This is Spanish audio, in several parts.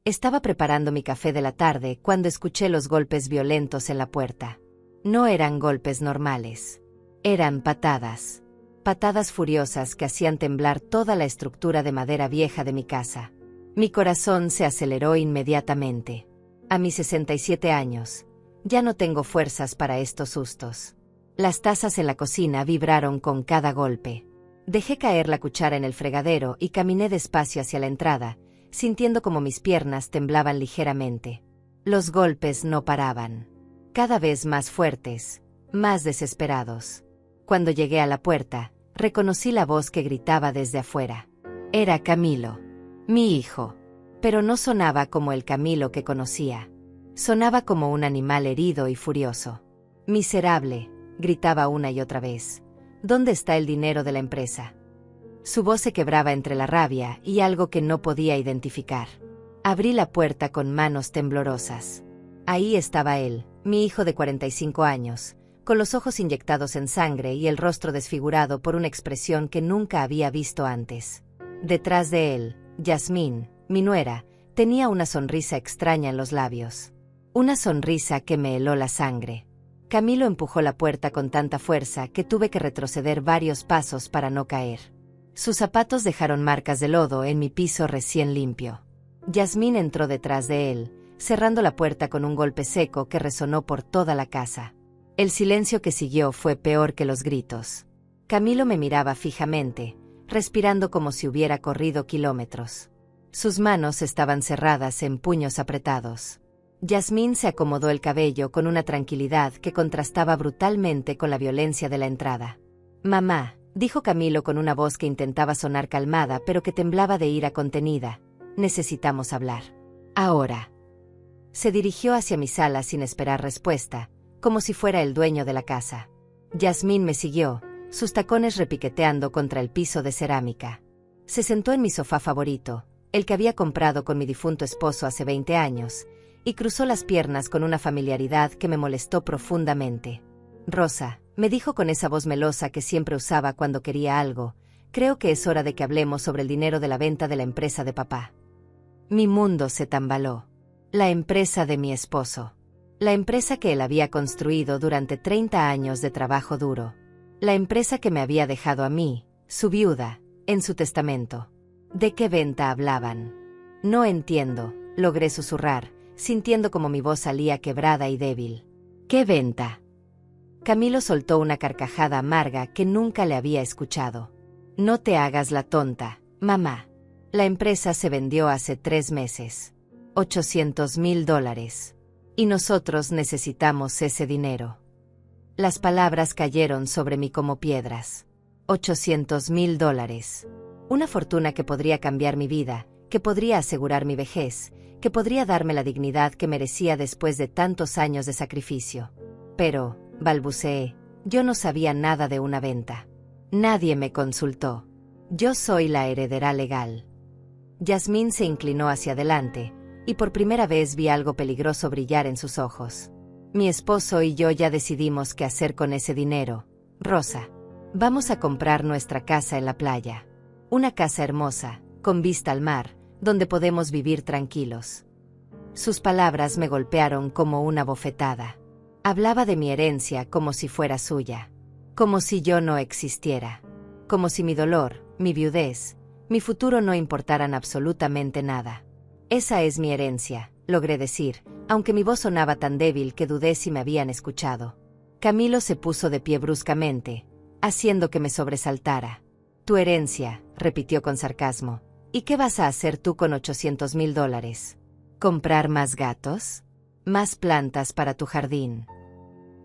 Estaba preparando mi café de la tarde cuando escuché los golpes violentos en la puerta. No eran golpes normales. Eran patadas. Patadas furiosas que hacían temblar toda la estructura de madera vieja de mi casa. Mi corazón se aceleró inmediatamente. A mis 67 años, ya no tengo fuerzas para estos sustos. Las tazas en la cocina vibraron con cada golpe. Dejé caer la cuchara en el fregadero y caminé despacio hacia la entrada, sintiendo como mis piernas temblaban ligeramente. Los golpes no paraban. Cada vez más fuertes, más desesperados. Cuando llegué a la puerta, reconocí la voz que gritaba desde afuera. Era Camilo, mi hijo. Pero no sonaba como el Camilo que conocía. Sonaba como un animal herido y furioso. Miserable, gritaba una y otra vez. ¿Dónde está el dinero de la empresa? Su voz se quebraba entre la rabia y algo que no podía identificar. Abrí la puerta con manos temblorosas. Ahí estaba él, mi hijo de 45 años, con los ojos inyectados en sangre y el rostro desfigurado por una expresión que nunca había visto antes. Detrás de él, Yasmín, mi nuera, tenía una sonrisa extraña en los labios. Una sonrisa que me heló la sangre. Camilo empujó la puerta con tanta fuerza que tuve que retroceder varios pasos para no caer. Sus zapatos dejaron marcas de lodo en mi piso recién limpio. Yasmín entró detrás de él, cerrando la puerta con un golpe seco que resonó por toda la casa. El silencio que siguió fue peor que los gritos. Camilo me miraba fijamente, respirando como si hubiera corrido kilómetros. Sus manos estaban cerradas en puños apretados. Yasmín se acomodó el cabello con una tranquilidad que contrastaba brutalmente con la violencia de la entrada. «Mamá», dijo Camilo con una voz que intentaba sonar calmada pero que temblaba de ira contenida, «necesitamos hablar. Ahora». Se dirigió hacia mi sala sin esperar respuesta, como si fuera el dueño de la casa. Yasmín me siguió, sus tacones repiqueteando contra el piso de cerámica. Se sentó en mi sofá favorito, el que había comprado con mi difunto esposo hace 20 años, y cruzó las piernas con una familiaridad que me molestó profundamente. «Rosa», me dijo con esa voz melosa que siempre usaba cuando quería algo, «creo que es hora de que hablemos sobre el dinero de la venta de la empresa de papá». Mi mundo se tambaló. La empresa de mi esposo. La empresa que él había construido durante 30 años de trabajo duro. La empresa que me había dejado a mí, su viuda, en su testamento. ¿De qué venta hablaban? No entiendo, logré susurrar, sintiendo como mi voz salía quebrada y débil. ¿Qué venta? Camilo soltó una carcajada amarga que nunca le había escuchado. No te hagas la tonta, mamá. La empresa se vendió hace 3 meses. $800,000. Y nosotros necesitamos ese dinero. Las palabras cayeron sobre mí como piedras. $800,000. Una fortuna que podría cambiar mi vida, que podría asegurar mi vejez, que podría darme la dignidad que merecía después de tantos años de sacrificio. Pero, balbuceé, yo no sabía nada de una venta. Nadie me consultó. Yo soy la heredera legal. Yasmín se inclinó hacia adelante, y por primera vez vi algo peligroso brillar en sus ojos. Mi esposo y yo ya decidimos qué hacer con ese dinero, Rosa. Vamos a comprar nuestra casa en la playa. Una casa hermosa, con vista al mar, donde podemos vivir tranquilos. Sus palabras me golpearon como una bofetada. Hablaba de mi herencia como si fuera suya. Como si yo no existiera. Como si mi dolor, mi viudez, mi futuro no importaran absolutamente nada. Esa es mi herencia, logré decir, aunque mi voz sonaba tan débil que dudé si me habían escuchado. Camilo se puso de pie bruscamente, haciendo que me sobresaltara. Tu herencia, repitió con sarcasmo. ¿Y qué vas a hacer tú con $800,000? ¿Comprar más gatos? ¿Más plantas para tu jardín?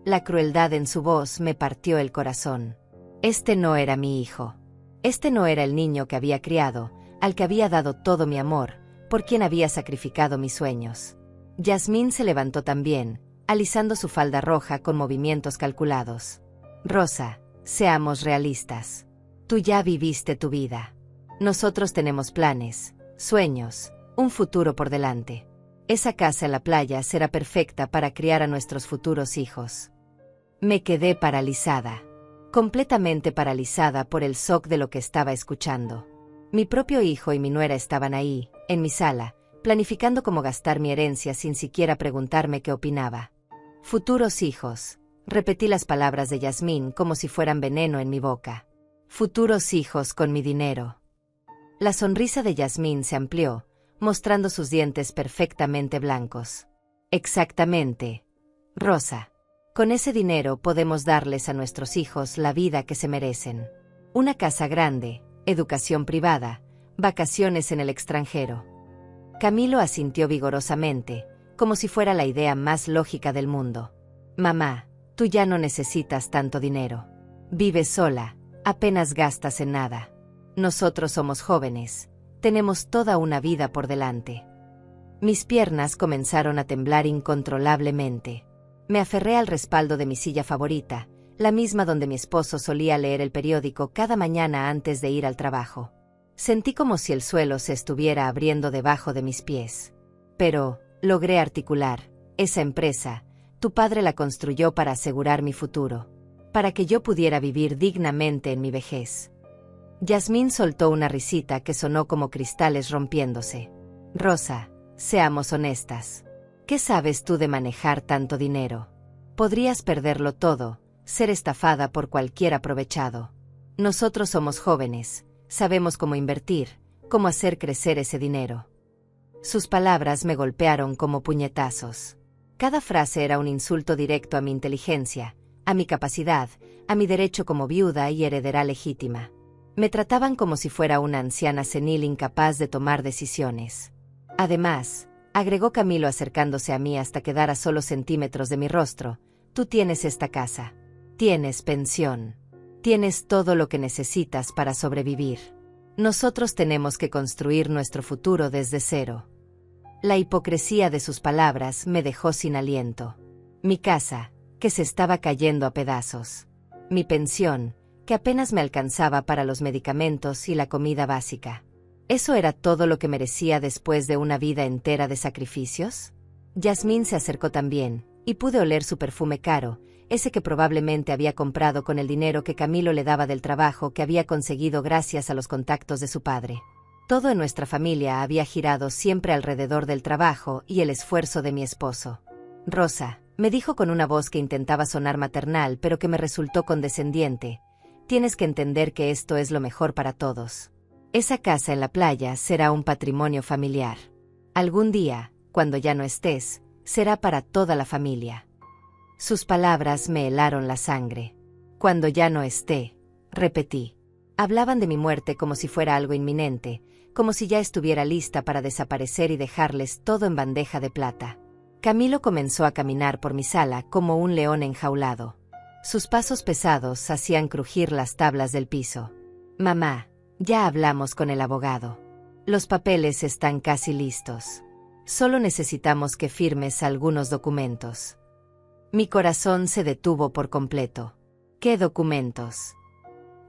La crueldad en su voz me partió el corazón. Este no era mi hijo. Este no era el niño que había criado, al que había dado todo mi amor, por quien había sacrificado mis sueños. Yasmín se levantó también, alisando su falda roja con movimientos calculados. Rosa, seamos realistas. Tú ya viviste tu vida. Nosotros tenemos planes, sueños, un futuro por delante. Esa casa en la playa será perfecta para criar a nuestros futuros hijos. Me quedé paralizada, completamente paralizada por el shock de lo que estaba escuchando. Mi propio hijo y mi nuera estaban ahí, en mi sala, planificando cómo gastar mi herencia sin siquiera preguntarme qué opinaba. Futuros hijos. Repetí las palabras de Yasmín como si fueran veneno en mi boca. Futuros hijos con mi dinero. La sonrisa de Yasmín se amplió, mostrando sus dientes perfectamente blancos. Exactamente, Rosa. Con ese dinero podemos darles a nuestros hijos la vida que se merecen. Una casa grande, educación privada, vacaciones en el extranjero. Camilo asintió vigorosamente, como si fuera la idea más lógica del mundo. Mamá, tú ya no necesitas tanto dinero. Vives sola, apenas gastas en nada. Nosotros somos jóvenes, tenemos toda una vida por delante. Mis piernas comenzaron a temblar incontrolablemente. Me aferré al respaldo de mi silla favorita, la misma donde mi esposo solía leer el periódico cada mañana antes de ir al trabajo. Sentí como si el suelo se estuviera abriendo debajo de mis pies. Pero, logré articular, esa empresa, tu padre la construyó para asegurar mi futuro, para que yo pudiera vivir dignamente en mi vejez. Yasmín soltó una risita que sonó como cristales rompiéndose. Rosa, seamos honestas. ¿Qué sabes tú de manejar tanto dinero? Podrías perderlo todo, ser estafada por cualquier aprovechado. Nosotros somos jóvenes, sabemos cómo invertir, cómo hacer crecer ese dinero. Sus palabras me golpearon como puñetazos. Cada frase era un insulto directo a mi inteligencia, a mi capacidad, a mi derecho como viuda y heredera legítima. Me trataban como si fuera una anciana senil incapaz de tomar decisiones. Además, agregó Camilo acercándose a mí hasta quedar a solo centímetros de mi rostro, tú tienes esta casa. Tienes pensión. Tienes todo lo que necesitas para sobrevivir. Nosotros tenemos que construir nuestro futuro desde cero. La hipocresía de sus palabras me dejó sin aliento. Mi casa, que se estaba cayendo a pedazos. Mi pensión, que apenas me alcanzaba para los medicamentos y la comida básica. ¿Eso era todo lo que merecía después de una vida entera de sacrificios? Yasmín se acercó también, y pude oler su perfume caro, ese que probablemente había comprado con el dinero que Camilo le daba del trabajo que había conseguido gracias a los contactos de su padre. Todo en nuestra familia había girado siempre alrededor del trabajo y el esfuerzo de mi esposo. Rosa, me dijo con una voz que intentaba sonar maternal pero que me resultó condescendiente, tienes que entender que esto es lo mejor para todos. Esa casa en la playa será un patrimonio familiar. Algún día, cuando ya no estés, será para toda la familia. Sus palabras me helaron la sangre. Cuando ya no esté, repetí. Hablaban de mi muerte como si fuera algo inminente, como si ya estuviera lista para desaparecer y dejarles todo en bandeja de plata. Camilo comenzó a caminar por mi sala como un león enjaulado. Sus pasos pesados hacían crujir las tablas del piso. Mamá, ya hablamos con el abogado. Los papeles están casi listos. Solo necesitamos que firmes algunos documentos. Mi corazón se detuvo por completo. ¿Qué documentos?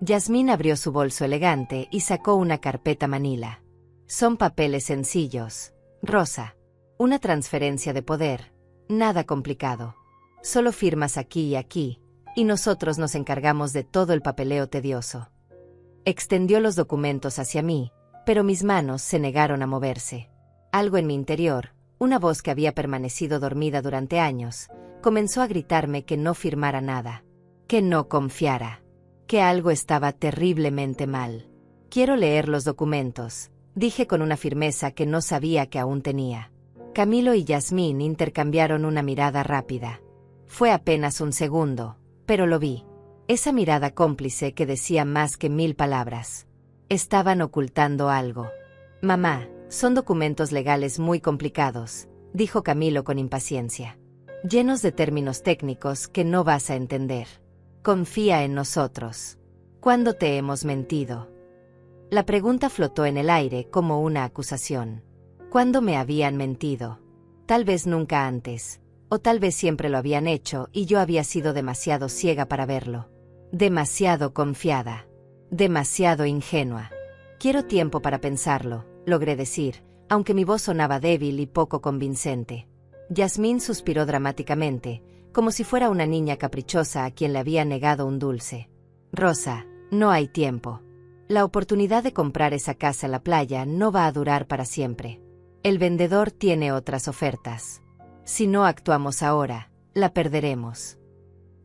Yasmín abrió su bolso elegante y sacó una carpeta manila. Son papeles sencillos, Rosa. Una transferencia de poder, nada complicado. Solo firmas aquí y aquí, y nosotros nos encargamos de todo el papeleo tedioso. Extendió los documentos hacia mí, pero mis manos se negaron a moverse. Algo en mi interior, una voz que había permanecido dormida durante años, comenzó a gritarme que no firmara nada, que no confiara, que algo estaba terriblemente mal. Quiero leer los documentos, dije con una firmeza que no sabía que aún tenía. Camilo y Yasmín intercambiaron una mirada rápida. Fue apenas un segundo, pero lo vi. Esa mirada cómplice que decía más que 1000 palabras. Estaban ocultando algo. Mamá, son documentos legales muy complicados, dijo Camilo con impaciencia. Llenos de términos técnicos que no vas a entender. Confía en nosotros. ¿Cuándo te hemos mentido? La pregunta flotó en el aire como una acusación. ¿Cuándo me habían mentido? Tal vez nunca antes, o tal vez siempre lo habían hecho y yo había sido demasiado ciega para verlo. Demasiado confiada. Demasiado ingenua. Quiero tiempo para pensarlo, logré decir, aunque mi voz sonaba débil y poco convincente. Yasmín suspiró dramáticamente, como si fuera una niña caprichosa a quien le había negado un dulce. Rosa, no hay tiempo. La oportunidad de comprar esa casa en la playa no va a durar para siempre. El vendedor tiene otras ofertas. Si no actuamos ahora, la perderemos.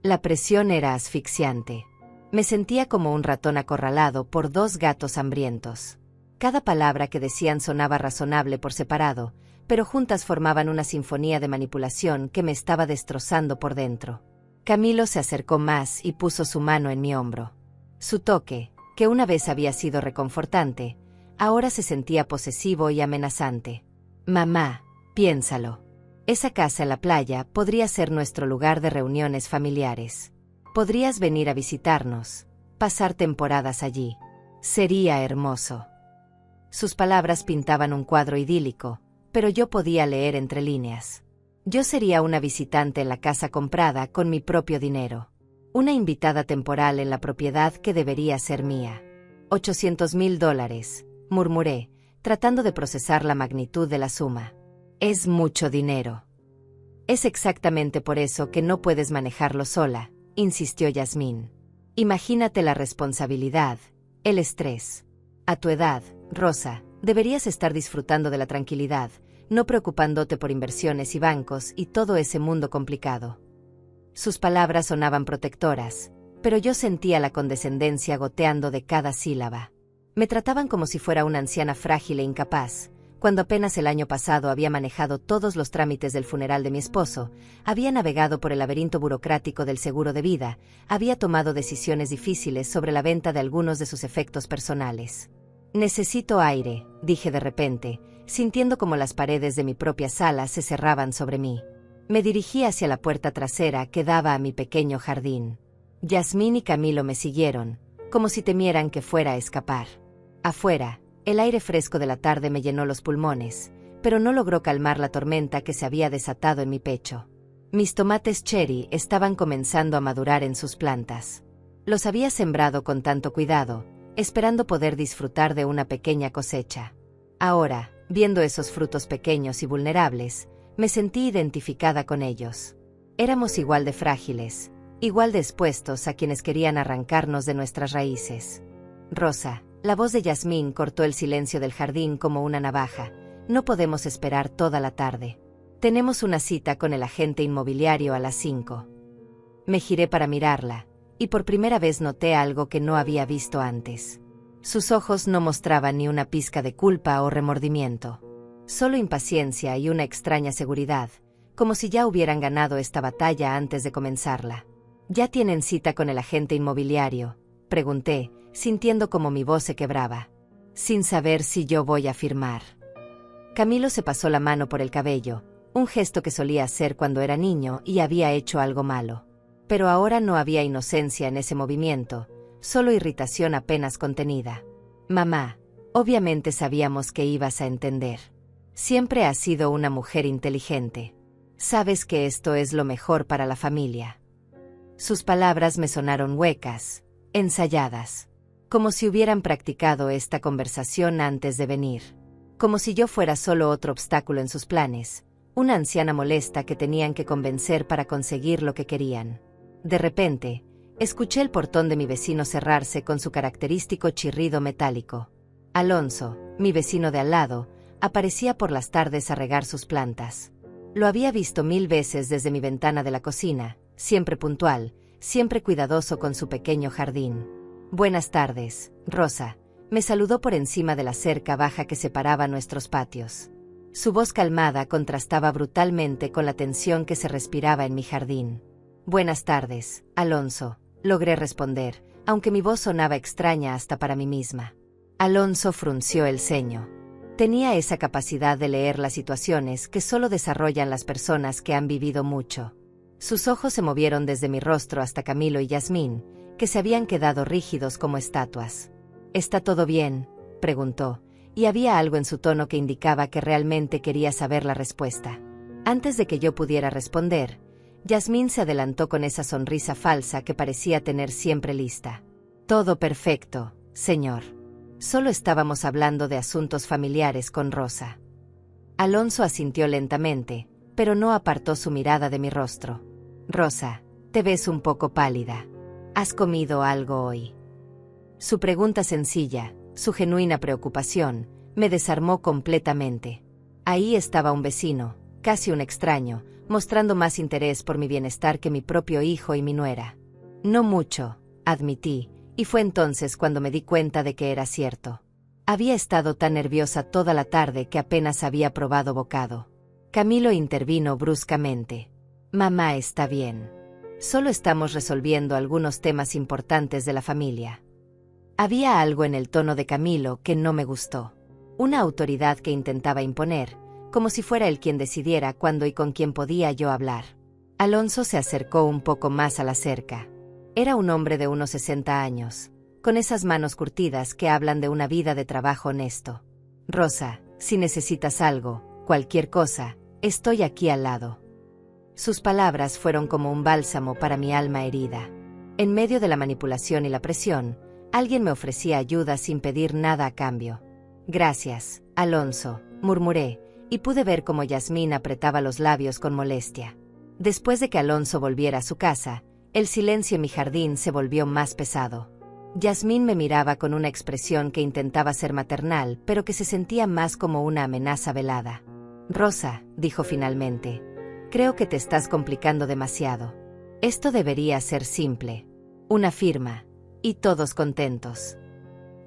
La presión era asfixiante. Me sentía como un ratón acorralado por dos gatos hambrientos. Cada palabra que decían sonaba razonable por separado, pero juntas formaban una sinfonía de manipulación que me estaba destrozando por dentro. Camilo se acercó más y puso su mano en mi hombro. Su toque, que una vez había sido reconfortante, ahora se sentía posesivo y amenazante. Mamá, piénsalo. Esa casa en la playa podría ser nuestro lugar de reuniones familiares. Podrías venir a visitarnos, pasar temporadas allí. Sería hermoso. Sus palabras pintaban un cuadro idílico, pero yo podía leer entre líneas. Yo sería una visitante en la casa comprada con mi propio dinero. Una invitada temporal en la propiedad que debería ser mía. $800,000, murmuré, tratando de procesar la magnitud de la suma. Es mucho dinero. Es exactamente por eso que no puedes manejarlo sola, insistió Yasmín. Imagínate la responsabilidad, el estrés. A tu edad, Rosa, deberías estar disfrutando de la tranquilidad, no preocupándote por inversiones y bancos y todo ese mundo complicado. Sus palabras sonaban protectoras, pero yo sentía la condescendencia goteando de cada sílaba. Me trataban como si fuera una anciana frágil e incapaz, cuando apenas el año pasado había manejado todos los trámites del funeral de mi esposo, había navegado por el laberinto burocrático del seguro de vida, había tomado decisiones difíciles sobre la venta de algunos de sus efectos personales. Necesito aire, dije de repente, sintiendo como las paredes de mi propia sala se cerraban sobre mí. Me dirigí hacia la puerta trasera que daba a mi pequeño jardín. Yasmín y Camilo me siguieron, como si temieran que fuera a escapar. Afuera, el aire fresco de la tarde me llenó los pulmones, pero no logró calmar la tormenta que se había desatado en mi pecho. Mis tomates cherry estaban comenzando a madurar en sus plantas. Los había sembrado con tanto cuidado, esperando poder disfrutar de una pequeña cosecha. Ahora, viendo esos frutos pequeños y vulnerables, me sentí identificada con ellos. Éramos igual de frágiles, igual de expuestos a quienes querían arrancarnos de nuestras raíces. Rosa, la voz de Yasmín cortó el silencio del jardín como una navaja. No podemos esperar toda la tarde. Tenemos una cita con el agente inmobiliario a las 5. Me giré para mirarla, y por primera vez noté algo que no había visto antes. Sus ojos no mostraban ni una pizca de culpa o remordimiento. Solo impaciencia y una extraña seguridad, como si ya hubieran ganado esta batalla antes de comenzarla. ¿Ya tienen cita con el agente inmobiliario?, pregunté, sintiendo como mi voz se quebraba. Sin saber si yo voy a firmar. Camilo se pasó la mano por el cabello, un gesto que solía hacer cuando era niño y había hecho algo malo. Pero ahora no había inocencia en ese movimiento, solo irritación apenas contenida. Mamá, obviamente sabíamos que ibas a entender. Siempre has sido una mujer inteligente. Sabes que esto es lo mejor para la familia. Sus palabras me sonaron huecas, ensayadas, como si hubieran practicado esta conversación antes de venir, como si yo fuera solo otro obstáculo en sus planes, una anciana molesta que tenían que convencer para conseguir lo que querían. De repente, escuché el portón de mi vecino cerrarse con su característico chirrido metálico. Alonso, mi vecino de al lado, aparecía por las tardes a regar sus plantas. Lo había visto 1000 veces desde mi ventana de la cocina, siempre puntual, siempre cuidadoso con su pequeño jardín. Buenas tardes, Rosa, me saludó por encima de la cerca baja que separaba nuestros patios. Su voz calmada contrastaba brutalmente con la tensión que se respiraba en mi jardín. Buenas tardes, Alonso, logré responder, aunque mi voz sonaba extraña hasta para mí misma. Alonso frunció el ceño. Tenía esa capacidad de leer las situaciones que solo desarrollan las personas que han vivido mucho. Sus ojos se movieron desde mi rostro hasta Camilo y Yasmín, que se habían quedado rígidos como estatuas. ¿Está todo bien?, preguntó, y había algo en su tono que indicaba que realmente quería saber la respuesta. Antes de que yo pudiera responder, Yasmín se adelantó con esa sonrisa falsa que parecía tener siempre lista. Todo perfecto, señor. Solo estábamos hablando de asuntos familiares con Rosa. Alonso asintió lentamente, pero no apartó su mirada de mi rostro. Rosa, te ves un poco pálida. ¿Has comido algo hoy? Su pregunta sencilla, su genuina preocupación, me desarmó completamente. Ahí estaba un vecino, casi un extraño, mostrando más interés por mi bienestar que mi propio hijo y mi nuera. No mucho, admití, y fue entonces cuando me di cuenta de que era cierto. Había estado tan nerviosa toda la tarde que apenas había probado bocado. Camilo intervino bruscamente. Mamá está bien. Solo estamos resolviendo algunos temas importantes de la familia. Había algo en el tono de Camilo que no me gustó. Una autoridad que intentaba imponer, como si fuera él quien decidiera cuándo y con quién podía yo hablar. Alonso se acercó un poco más a la cerca. Era un hombre de unos 60 años, con esas manos curtidas que hablan de una vida de trabajo honesto. Rosa, si necesitas algo, cualquier cosa, estoy aquí al lado. Sus palabras fueron como un bálsamo para mi alma herida. En medio de la manipulación y la presión, alguien me ofrecía ayuda sin pedir nada a cambio. Gracias, Alonso, murmuré, y pude ver cómo Yasmín apretaba los labios con molestia. Después de que Alonso volviera a su casa, el silencio en mi jardín se volvió más pesado. Yasmín me miraba con una expresión que intentaba ser maternal, pero que se sentía más como una amenaza velada. Rosa, dijo finalmente, creo que te estás complicando demasiado. Esto debería ser simple. Una firma, y todos contentos.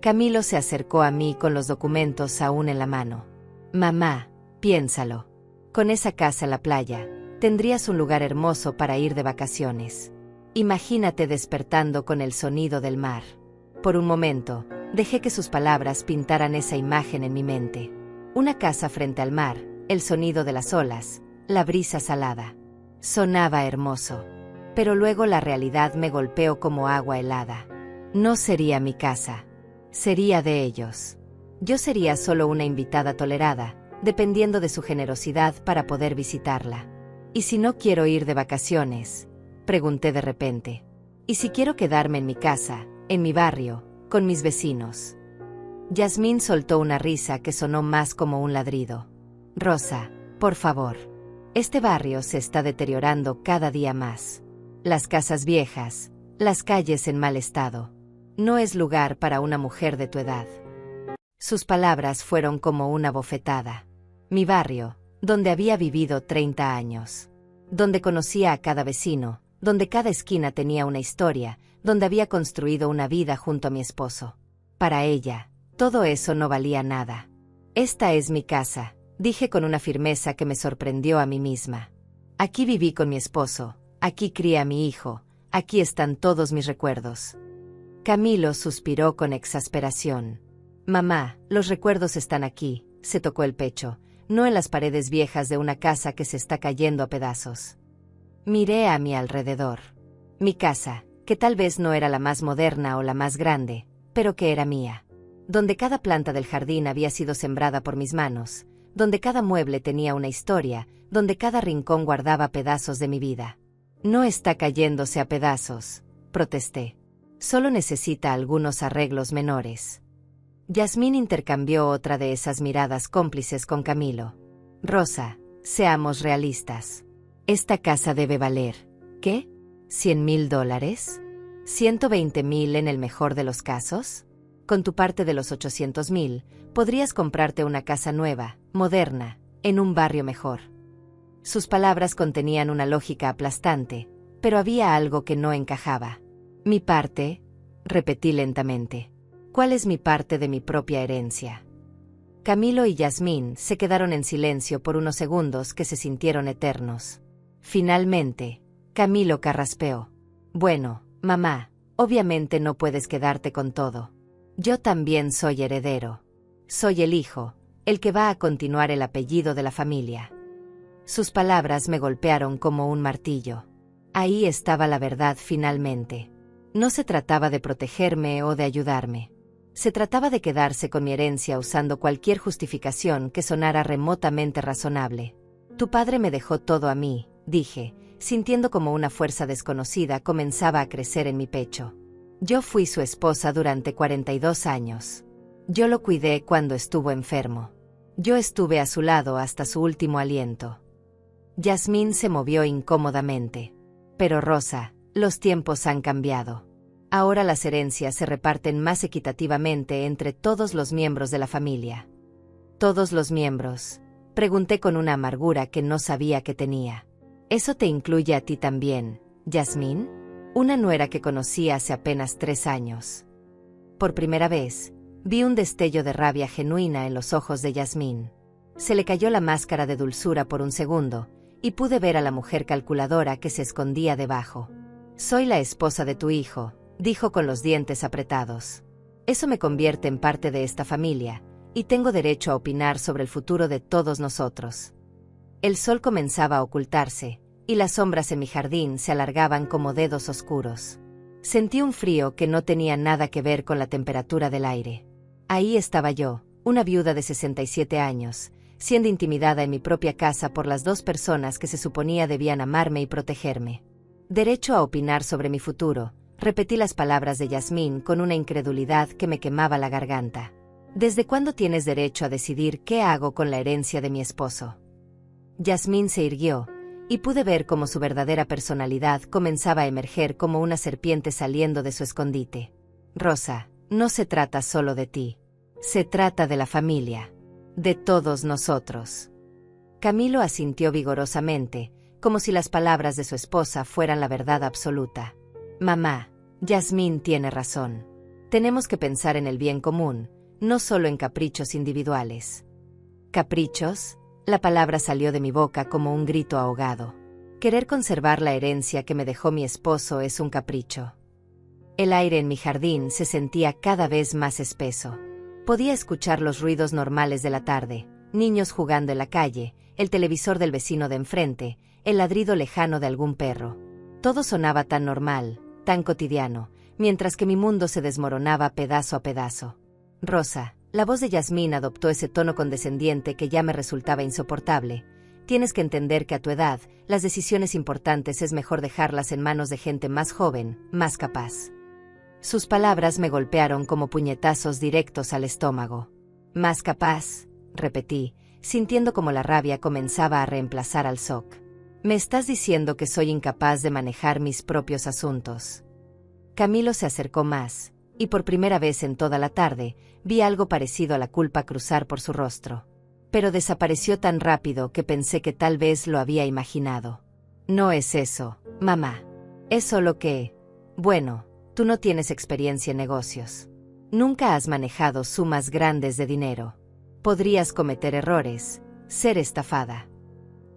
Camilo se acercó a mí con los documentos aún en la mano. Mamá, piénsalo. Con esa casa en la playa, tendrías un lugar hermoso para ir de vacaciones. Imagínate despertando con el sonido del mar. Por un momento, dejé que sus palabras pintaran esa imagen en mi mente. Una casa frente al mar, el sonido de las olas, la brisa salada. Sonaba hermoso. Pero luego la realidad me golpeó como agua helada. No sería mi casa. Sería de ellos. Yo sería solo una invitada tolerada, dependiendo de su generosidad para poder visitarla. ¿Y si no quiero ir de vacaciones?, pregunté de repente. ¿Y si quiero quedarme en mi casa, en mi barrio, con mis vecinos? Yasmín soltó una risa que sonó más como un ladrido. Rosa, por favor. Este barrio se está deteriorando cada día más. Las casas viejas, las calles en mal estado. No es lugar para una mujer de tu edad. Sus palabras fueron como una bofetada. Mi barrio, donde había vivido 30 años. Donde conocía a cada vecino, donde cada esquina tenía una historia, donde había construido una vida junto a mi esposo. Para ella, todo eso no valía nada. Esta es mi casa, dije con una firmeza que me sorprendió a mí misma. Aquí viví con mi esposo, aquí crié a mi hijo, aquí están todos mis recuerdos. Camilo suspiró con exasperación. Mamá, los recuerdos están aquí, se tocó el pecho, no en las paredes viejas de una casa que se está cayendo a pedazos. Miré a mi alrededor. Mi casa, que tal vez no era la más moderna o la más grande, pero que era mía. Donde cada planta del jardín había sido sembrada por mis manos, donde cada mueble tenía una historia, donde cada rincón guardaba pedazos de mi vida. No está cayéndose a pedazos, protesté. Solo necesita algunos arreglos menores. Yasmín intercambió otra de esas miradas cómplices con Camilo. Rosa, seamos realistas. Esta casa debe valer, ¿qué? $100,000? ¿120,000 en el mejor de los casos? Con tu parte de los 800,000, podrías comprarte una casa nueva, moderna, en un barrio mejor. Sus palabras contenían una lógica aplastante, pero había algo que no encajaba. Mi parte, repetí lentamente. ¿Cuál es mi parte de mi propia herencia? Camilo y Yasmín se quedaron en silencio por unos segundos que se sintieron eternos. Finalmente, Camilo carraspeó. Bueno, mamá, obviamente no puedes quedarte con todo. Yo también soy heredero. Soy el hijo, el que va a continuar el apellido de la familia. Sus palabras me golpearon como un martillo. Ahí estaba la verdad finalmente. No se trataba de protegerme o de ayudarme. Se trataba de quedarse con mi herencia usando cualquier justificación que sonara remotamente razonable. Tu padre me dejó todo a mí, dije, sintiendo como una fuerza desconocida comenzaba a crecer en mi pecho. Yo fui su esposa durante 42 años. Yo lo cuidé cuando estuvo enfermo. Yo estuve a su lado hasta su último aliento. Yasmín se movió incómodamente. Pero Rosa, los tiempos han cambiado. Ahora las herencias se reparten más equitativamente entre todos los miembros de la familia. Todos los miembros, Pregunté con una amargura que no sabía que tenía. ¿Eso te incluye a ti también, Yasmín? Una nuera que conocí hace apenas 3 años. Por primera vez, vi un destello de rabia genuina en los ojos de Yasmín. Se le cayó la máscara de dulzura por un segundo, y pude ver a la mujer calculadora que se escondía debajo. Soy la esposa de tu hijo, dijo con los dientes apretados. Eso me convierte en parte de esta familia, y tengo derecho a opinar sobre el futuro de todos nosotros. El sol comenzaba a ocultarse, y las sombras en mi jardín se alargaban como dedos oscuros. Sentí un frío que no tenía nada que ver con la temperatura del aire. Ahí estaba yo, una viuda de 67 años, siendo intimidada en mi propia casa por las 2 personas que se suponía debían amarme y protegerme. Derecho a opinar sobre mi futuro, repetí las palabras de Yasmín con una incredulidad que me quemaba la garganta. ¿Desde cuándo tienes derecho a decidir qué hago con la herencia de mi esposo? Yasmín se irguió, y pude ver cómo su verdadera personalidad comenzaba a emerger como una serpiente saliendo de su escondite. Rosa, no se trata solo de ti. Se trata de la familia. De todos nosotros. Camilo asintió vigorosamente, como si las palabras de su esposa fueran la verdad absoluta. Mamá, Yasmín tiene razón. Tenemos que pensar en el bien común, no solo en caprichos individuales. ¿Caprichos? La palabra salió de mi boca como un grito ahogado. Querer conservar la herencia que me dejó mi esposo es un capricho. El aire en mi jardín se sentía cada vez más espeso. Podía escuchar los ruidos normales de la tarde, niños jugando en la calle, el televisor del vecino de enfrente, el ladrido lejano de algún perro. Todo sonaba tan normal, tan cotidiano, mientras que mi mundo se desmoronaba pedazo a pedazo. Rosa, la voz de Yasmín adoptó ese tono condescendiente que ya me resultaba insoportable. Tienes que entender que a tu edad, las decisiones importantes es mejor dejarlas en manos de gente más joven, más capaz. Sus palabras me golpearon como puñetazos directos al estómago. Más capaz, repetí, sintiendo como la rabia comenzaba a reemplazar al shock. ¿Me estás diciendo que soy incapaz de manejar mis propios asuntos? Camilo se acercó más, y por primera vez en toda la tarde, vi algo parecido a la culpa cruzar por su rostro. Pero desapareció tan rápido que pensé que tal vez lo había imaginado. No es eso, mamá. Es solo que... Bueno, tú no tienes experiencia en negocios. Nunca has manejado sumas grandes de dinero. Podrías cometer errores, ser estafada.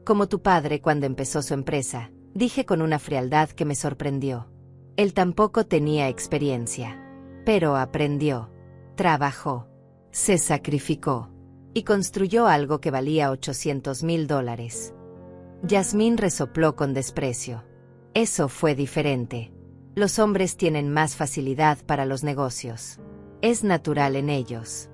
Como tu padre cuando empezó su empresa, dije con una frialdad que me sorprendió. Él tampoco tenía experiencia. Pero aprendió. Trabajó. Se sacrificó. Y construyó algo que valía $800,000. Yasmín resopló con desprecio. Eso fue diferente. Los hombres tienen más facilidad para los negocios. Es natural en ellos.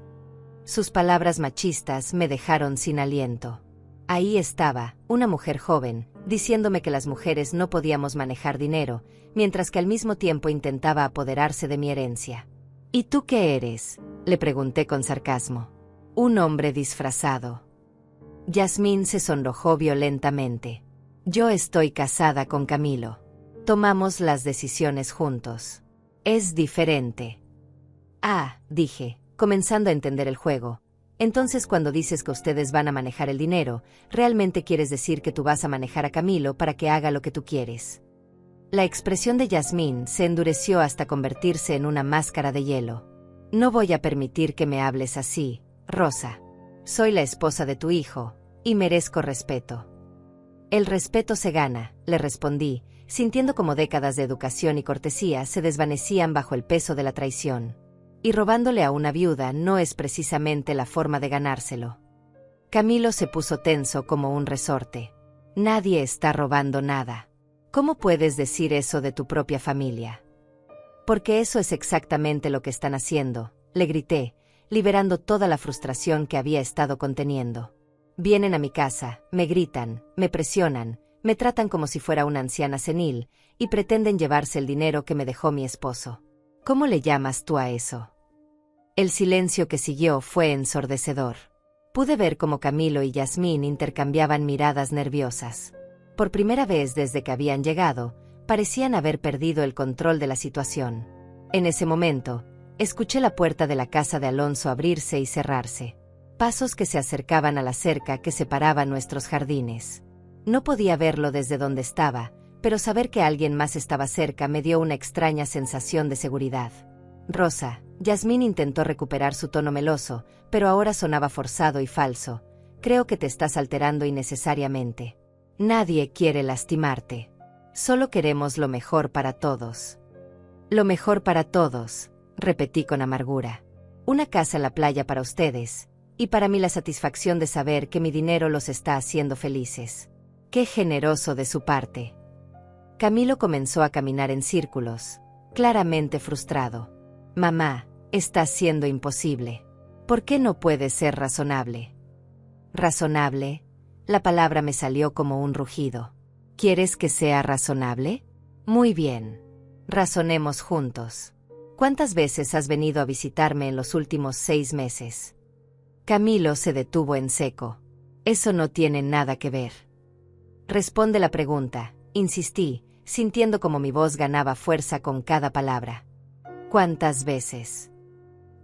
Sus palabras machistas me dejaron sin aliento. Ahí estaba, una mujer joven, diciéndome que las mujeres no podíamos manejar dinero, mientras que al mismo tiempo intentaba apoderarse de mi herencia. ¿Y tú qué eres?, le pregunté con sarcasmo. Un hombre disfrazado. Yasmín se sonrojó violentamente. Yo estoy casada con Camilo. Tomamos las decisiones juntos. Es diferente. Ah, dije, comenzando a entender el juego. Entonces cuando dices que ustedes van a manejar el dinero, realmente quieres decir que tú vas a manejar a Camilo para que haga lo que tú quieres. La expresión de Yasmín se endureció hasta convertirse en una máscara de hielo. No voy a permitir que me hables así, Rosa. Soy la esposa de tu hijo, y merezco respeto. El respeto se gana, le respondí, sintiendo como décadas de educación y cortesía se desvanecían bajo el peso de la traición. Y robándole a una viuda no es precisamente la forma de ganárselo. Camilo se puso tenso como un resorte. Nadie está robando nada. ¿Cómo puedes decir eso de tu propia familia? Porque eso es exactamente lo que están haciendo, le grité, liberando toda la frustración que había estado conteniendo. Vienen a mi casa, me gritan, me presionan, me tratan como si fuera una anciana senil, y pretenden llevarse el dinero que me dejó mi esposo. ¿Cómo le llamas tú a eso? El silencio que siguió fue ensordecedor. Pude ver cómo Camilo y Yasmín intercambiaban miradas nerviosas. Por primera vez desde que habían llegado, parecían haber perdido el control de la situación. En ese momento, escuché la puerta de la casa de Alonso abrirse y cerrarse. pasos que se acercaban a la cerca que separaba nuestros jardines. No podía verlo desde donde estaba, pero saber que alguien más estaba cerca me dio una extraña sensación de seguridad. Rosa, Yasmín intentó recuperar su tono meloso, pero ahora sonaba forzado y falso. Creo que te estás alterando innecesariamente. Nadie quiere lastimarte. Solo queremos lo mejor para todos. Lo mejor para todos, repetí con amargura. Una casa en la playa para ustedes, y para mí la satisfacción de saber que mi dinero los está haciendo felices. ¡Qué generoso de su parte! Camilo comenzó a caminar en círculos, claramente frustrado. Mamá, estás siendo imposible. ¿Por qué no puedes ser razonable? ¿Razonable? La palabra me salió como un rugido. ¿Quieres que sea razonable? Muy bien. Razonemos juntos. ¿Cuántas veces has venido a visitarme en los últimos 6 meses? Camilo se detuvo en seco. Eso no tiene nada que ver. Responde la pregunta, insistí, sintiendo como mi voz ganaba fuerza con cada palabra. ¿Cuántas veces?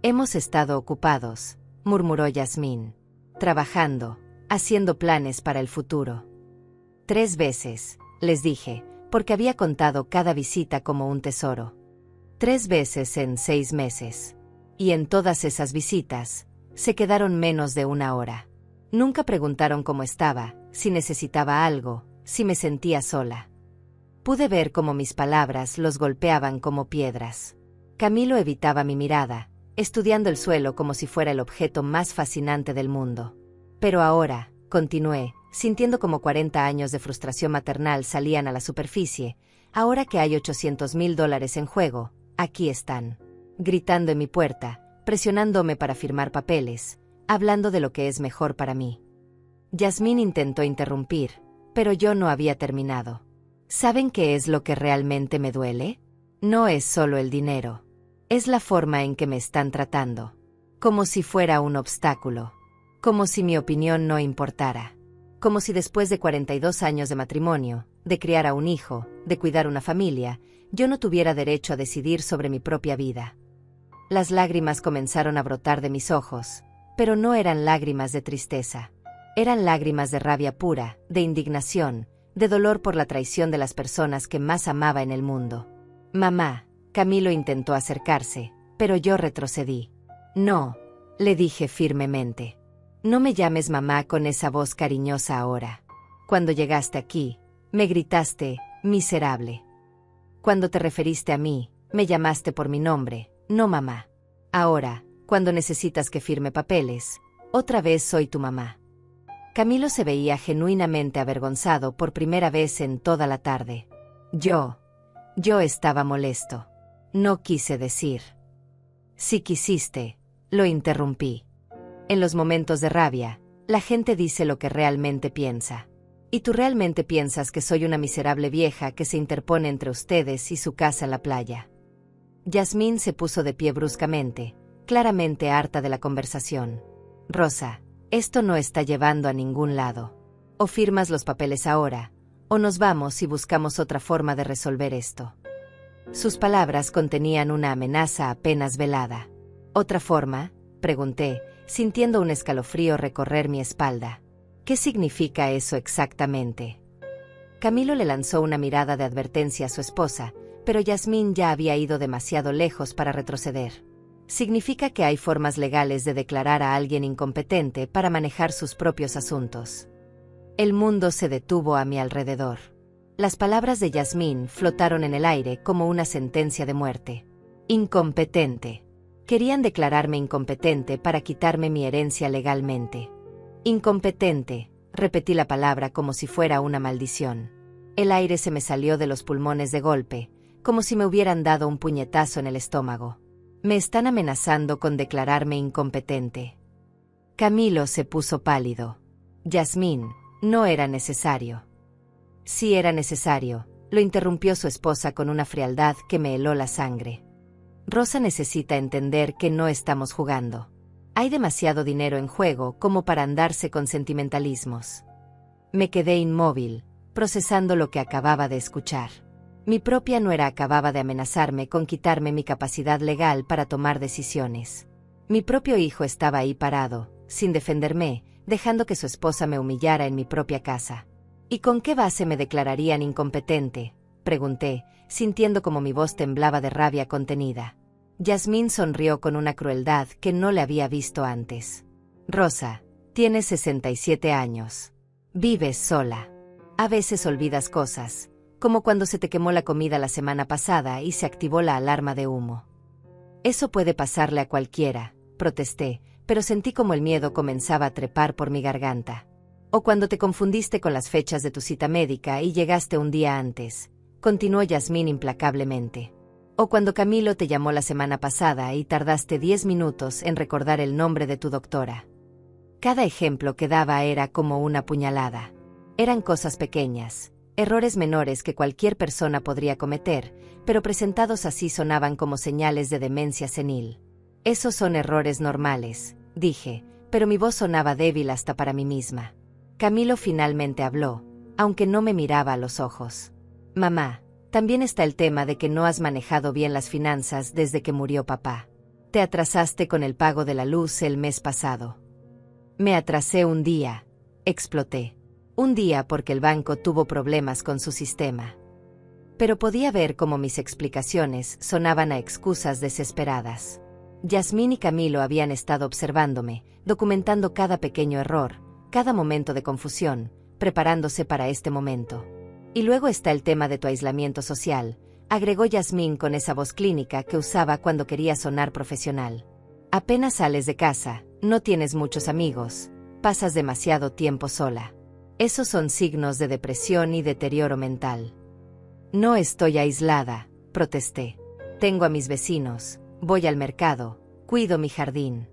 Hemos estado ocupados, murmuró Yasmín. Trabajando, haciendo planes para el futuro. 3 veces, les dije, porque había contado cada visita como un tesoro. 3 veces en 6 meses. Y en todas esas visitas, se quedaron menos de 1 hora. Nunca preguntaron cómo estaba, si necesitaba algo, si me sentía sola. Pude ver cómo mis palabras los golpeaban como piedras. Camilo evitaba mi mirada, estudiando el suelo como si fuera el objeto más fascinante del mundo. Pero ahora, continué, sintiendo como 40 años de frustración maternal salían a la superficie, ahora que hay $800,000 en juego, aquí están. Gritando en mi puerta, presionándome para firmar papeles, hablando de lo que es mejor para mí. Yasmín intentó interrumpir, pero yo no había terminado. ¿Saben qué es lo que realmente me duele? No es solo el dinero. Es la forma en que me están tratando. Como si fuera un obstáculo. Como si mi opinión no importara. Como si después de 42 años de matrimonio, de criar a un hijo, de cuidar una familia, yo no tuviera derecho a decidir sobre mi propia vida. Las lágrimas comenzaron a brotar de mis ojos, pero no eran lágrimas de tristeza. Eran lágrimas de rabia pura, de indignación, de dolor por la traición de las personas que más amaba en el mundo. Mamá, Camilo intentó acercarse, pero yo retrocedí. No, le dije firmemente. No me llames mamá con esa voz cariñosa ahora. Cuando llegaste aquí, me gritaste, miserable. Cuando te referiste a mí, me llamaste por mi nombre, no mamá. Ahora, cuando necesitas que firme papeles, otra vez soy tu mamá. Camilo se veía genuinamente avergonzado por primera vez en toda la tarde. Yo estaba molesto. No quise decir. Si quisiste, lo interrumpí. En los momentos de rabia, la gente dice lo que realmente piensa. Y tú realmente piensas que soy una miserable vieja que se interpone entre ustedes y su casa en la playa. Yasmín se puso de pie bruscamente, claramente harta de la conversación. Rosa, esto no está llevando a ningún lado. O firmas los papeles ahora, o nos vamos y buscamos otra forma de resolver esto. Sus palabras contenían una amenaza apenas velada. ¿Otra forma?, pregunté, sintiendo un escalofrío recorrer mi espalda. ¿Qué significa eso exactamente? Camilo le lanzó una mirada de advertencia a su esposa, pero Yasmín ya había ido demasiado lejos para retroceder. Significa que hay formas legales de declarar a alguien incompetente para manejar sus propios asuntos. El mundo se detuvo a mi alrededor. Las palabras de Yasmín flotaron en el aire como una sentencia de muerte. Incompetente. Querían declararme incompetente para quitarme mi herencia legalmente. Incompetente, repetí la palabra como si fuera una maldición. El aire se me salió de los pulmones de golpe, como si me hubieran dado un puñetazo en el estómago. Me están amenazando con declararme incompetente. Camilo se puso pálido. Yasmín, no era necesario. Sí era necesario, lo interrumpió su esposa con una frialdad que me heló la sangre. Rosa necesita entender que no estamos jugando. Hay demasiado dinero en juego como para andarse con sentimentalismos. Me quedé inmóvil, procesando lo que acababa de escuchar. Mi propia nuera acababa de amenazarme con quitarme mi capacidad legal para tomar decisiones. Mi propio hijo estaba ahí parado, sin defenderme, dejando que su esposa me humillara en mi propia casa. ¿Y con qué base me declararían incompetente?, pregunté, sintiendo como mi voz temblaba de rabia contenida. Yasmín sonrió con una crueldad que no le había visto antes. Rosa, tienes 67 años. Vives sola. A veces olvidas cosas, como cuando se te quemó la comida la semana pasada y se activó la alarma de humo. Eso puede pasarle a cualquiera, protesté, pero sentí como el miedo comenzaba a trepar por mi garganta. O cuando te confundiste con las fechas de tu cita médica y llegaste un día antes, continuó Yasmín implacablemente. O cuando Camilo te llamó la semana pasada y tardaste 10 minutos en recordar el nombre de tu doctora. Cada ejemplo que daba era como una puñalada. Eran cosas pequeñas, errores menores que cualquier persona podría cometer, pero presentados así sonaban como señales de demencia senil. Esos son errores normales, dije, pero mi voz sonaba débil hasta para mí misma. Camilo finalmente habló, aunque no me miraba a los ojos. Mamá, también está el tema de que no has manejado bien las finanzas desde que murió papá. Te atrasaste con el pago de la luz el mes pasado. Me atrasé un día, exploté. Un día porque el banco tuvo problemas con su sistema. Pero podía ver cómo mis explicaciones sonaban a excusas desesperadas. Yasmín y Camilo habían estado observándome, documentando cada pequeño error, cada momento de confusión, preparándose para este momento. Y luego está el tema de tu aislamiento social, agregó Yasmín con esa voz clínica que usaba cuando quería sonar profesional. Apenas sales de casa, no tienes muchos amigos, pasas demasiado tiempo sola. Esos son signos de depresión y deterioro mental. No estoy aislada, protesté. Tengo a mis vecinos, voy al mercado, cuido mi jardín.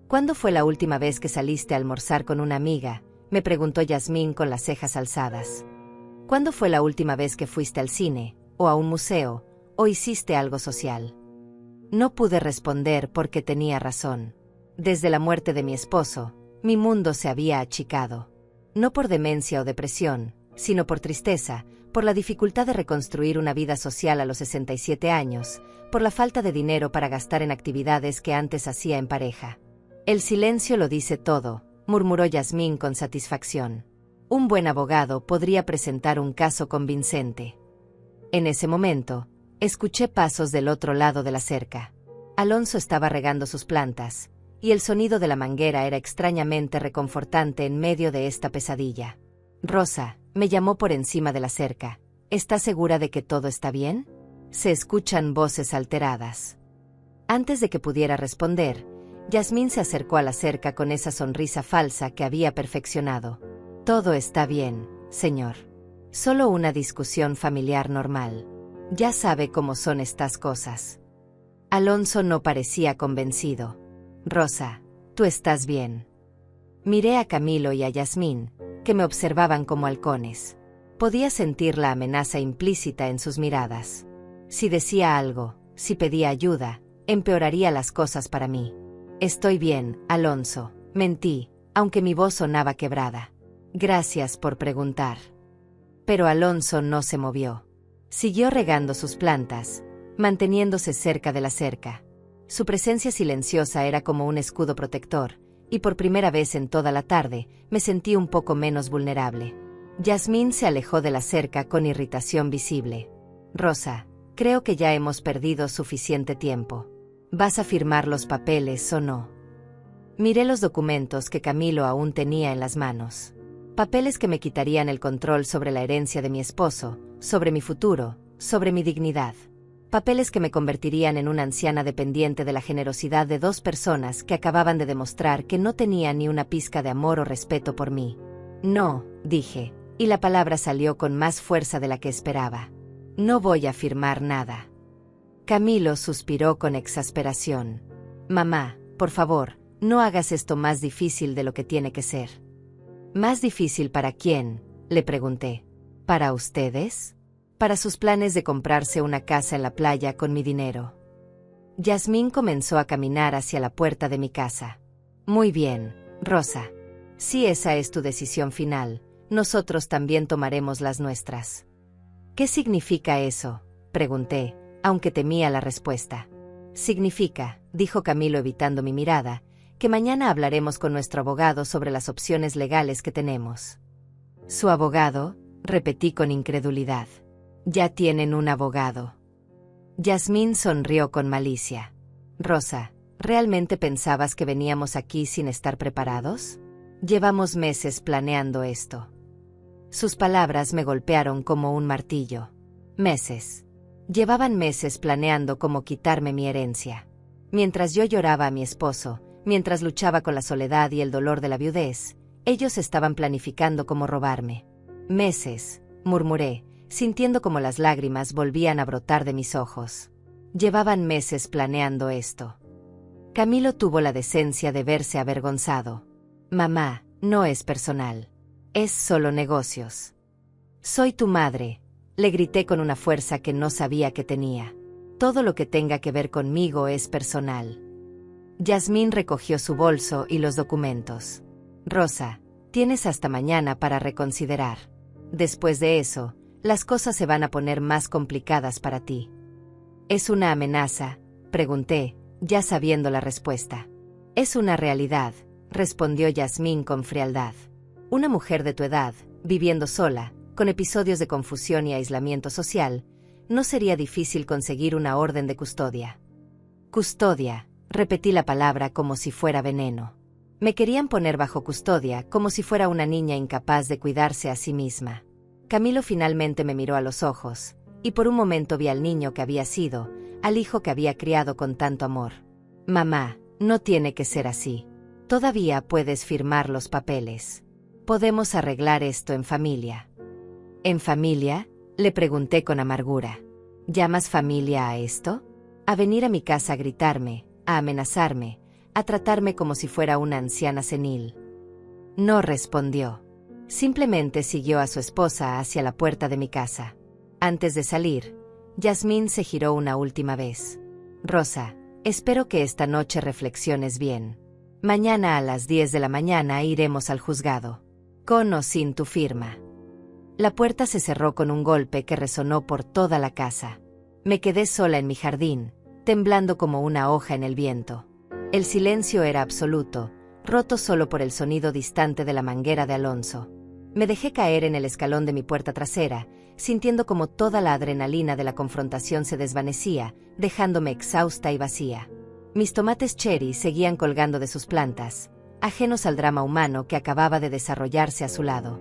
¿Cuándo fue la última vez que saliste a almorzar con una amiga?, me preguntó Yasmín con las cejas alzadas. ¿Cuándo fue la última vez que fuiste al cine, o a un museo, o hiciste algo social? No pude responder porque tenía razón. Desde la muerte de mi esposo, mi mundo se había achicado. No por demencia o depresión, sino por tristeza, por la dificultad de reconstruir una vida social a los 67 años, por la falta de dinero para gastar en actividades que antes hacía en pareja. El silencio lo dice todo, murmuró Yasmín con satisfacción. Un buen abogado podría presentar un caso convincente. En ese momento, escuché pasos del otro lado de la cerca. Alonso estaba regando sus plantas, y el sonido de la manguera era extrañamente reconfortante en medio de esta pesadilla. Rosa, me llamó por encima de la cerca. ¿Estás segura de que todo está bien? Se escuchan voces alteradas. Antes de que pudiera responder, Yasmín se acercó a la cerca con esa sonrisa falsa que había perfeccionado. Todo está bien, señor. Solo una discusión familiar normal. Ya sabe cómo son estas cosas. Alonso no parecía convencido. Rosa, tú estás bien. Miré a Camilo y a Yasmín, que me observaban como halcones. Podía sentir la amenaza implícita en sus miradas. Si decía algo, si pedía ayuda, empeoraría las cosas para mí. Estoy bien, Alonso, mentí, aunque mi voz sonaba quebrada. Gracias por preguntar. Pero Alonso no se movió. Siguió regando sus plantas, manteniéndose cerca de la cerca. Su presencia silenciosa era como un escudo protector, y por primera vez en toda la tarde, me sentí un poco menos vulnerable. Yasmín se alejó de la cerca con irritación visible. Rosa, creo que ya hemos perdido suficiente tiempo. ¿Vas a firmar los papeles o no? Miré los documentos que Camilo aún tenía en las manos. Papeles que me quitarían el control sobre la herencia de mi esposo, sobre mi futuro, sobre mi dignidad. Papeles que me convertirían en una anciana dependiente de la generosidad de dos personas que acababan de demostrar que no tenían ni una pizca de amor o respeto por mí. No, dije, y la palabra salió con más fuerza de la que esperaba. No voy a firmar nada. Camilo suspiró con exasperación. Mamá, por favor, no hagas esto más difícil de lo que tiene que ser. ¿Más difícil para quién?, le pregunté. ¿Para ustedes? Para sus planes de comprarse una casa en la playa con mi dinero. Yasmín comenzó a caminar hacia la puerta de mi casa. Muy bien, Rosa. Si esa es tu decisión final, nosotros también tomaremos las nuestras. ¿Qué significa eso?, pregunté, aunque temía la respuesta. Significa, dijo Camilo evitando mi mirada, que mañana hablaremos con nuestro abogado sobre las opciones legales que tenemos. ¿Su abogado?, repetí con incredulidad. Ya tienen un abogado. Yasmín sonrió con malicia. Rosa, ¿realmente pensabas que veníamos aquí sin estar preparados? Llevamos meses planeando esto. Sus palabras me golpearon como un martillo. Meses. Llevaban meses planeando cómo quitarme mi herencia. Mientras yo lloraba a mi esposo, mientras luchaba con la soledad y el dolor de la viudez, ellos estaban planificando cómo robarme. Meses, murmuré, sintiendo como las lágrimas volvían a brotar de mis ojos. Llevaban meses planeando esto. Camilo tuvo la decencia de verse avergonzado. Mamá, no es personal. Es solo negocios. Soy tu madre, le grité con una fuerza que no sabía que tenía. Todo lo que tenga que ver conmigo es personal. Yasmín recogió su bolso y los documentos. Rosa, tienes hasta mañana para reconsiderar. Después de eso, las cosas se van a poner más complicadas para ti. ¿Es una amenaza?, pregunté, ya sabiendo la respuesta. Es una realidad, respondió Yasmín con frialdad. Una mujer de tu edad, viviendo sola, con episodios de confusión y aislamiento social, no sería difícil conseguir una orden de custodia. Custodia, repetí la palabra como si fuera veneno. Me querían poner bajo custodia como si fuera una niña incapaz de cuidarse a sí misma. Camilo finalmente me miró a los ojos, y por un momento vi al niño que había sido, al hijo que había criado con tanto amor. Mamá, no tiene que ser así. Todavía puedes firmar los papeles. Podemos arreglar esto en familia. ¿En familia?, le pregunté con amargura. ¿Llamas familia a esto? A venir a mi casa a gritarme, a amenazarme, a tratarme como si fuera una anciana senil. No respondió. Simplemente siguió a su esposa hacia la puerta de mi casa. Antes de salir, Yasmín se giró una última vez. Rosa, espero que esta noche reflexiones bien. Mañana a las 10 de la mañana iremos al juzgado. Con o sin tu firma. La puerta se cerró con un golpe que resonó por toda la casa. Me quedé sola en mi jardín, temblando como una hoja en el viento. El silencio era absoluto, roto solo por el sonido distante de la manguera de Alonso. Me dejé caer en el escalón de mi puerta trasera, sintiendo como toda la adrenalina de la confrontación se desvanecía, dejándome exhausta y vacía. Mis tomates cherry seguían colgando de sus plantas, ajenos al drama humano que acababa de desarrollarse a su lado.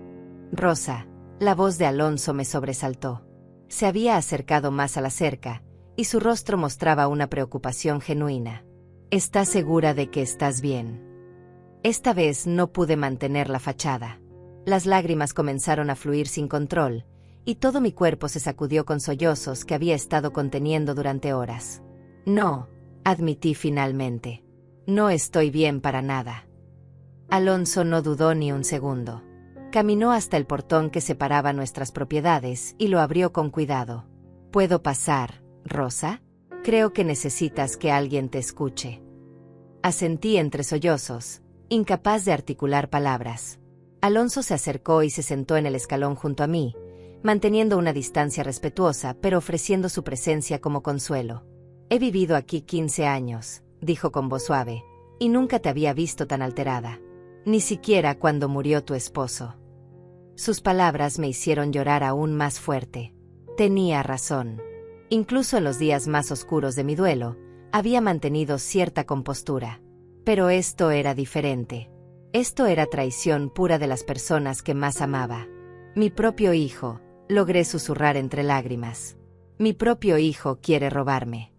Rosa, la voz de Alonso me sobresaltó. Se había acercado más a la cerca, y su rostro mostraba una preocupación genuina. ¿Estás segura de que estás bien? Esta vez no pude mantener la fachada. Las lágrimas comenzaron a fluir sin control, y todo mi cuerpo se sacudió con sollozos que había estado conteniendo durante horas. No, admití finalmente. No estoy bien para nada. Alonso no dudó ni un segundo. Caminó hasta el portón que separaba nuestras propiedades y lo abrió con cuidado. ¿Puedo pasar, Rosa? Creo que necesitas que alguien te escuche. Asentí entre sollozos, incapaz de articular palabras. Alonso se acercó y se sentó en el escalón junto a mí, manteniendo una distancia respetuosa pero ofreciendo su presencia como consuelo. He vivido aquí 15 años, dijo con voz suave, y nunca te había visto tan alterada. Ni siquiera cuando murió tu esposo. Sus palabras me hicieron llorar aún más fuerte. Tenía razón. Incluso en los días más oscuros de mi duelo, había mantenido cierta compostura. Pero esto era diferente. Esto era traición pura de las personas que más amaba. Mi propio hijo, logré susurrar entre lágrimas. Mi propio hijo quiere robarme.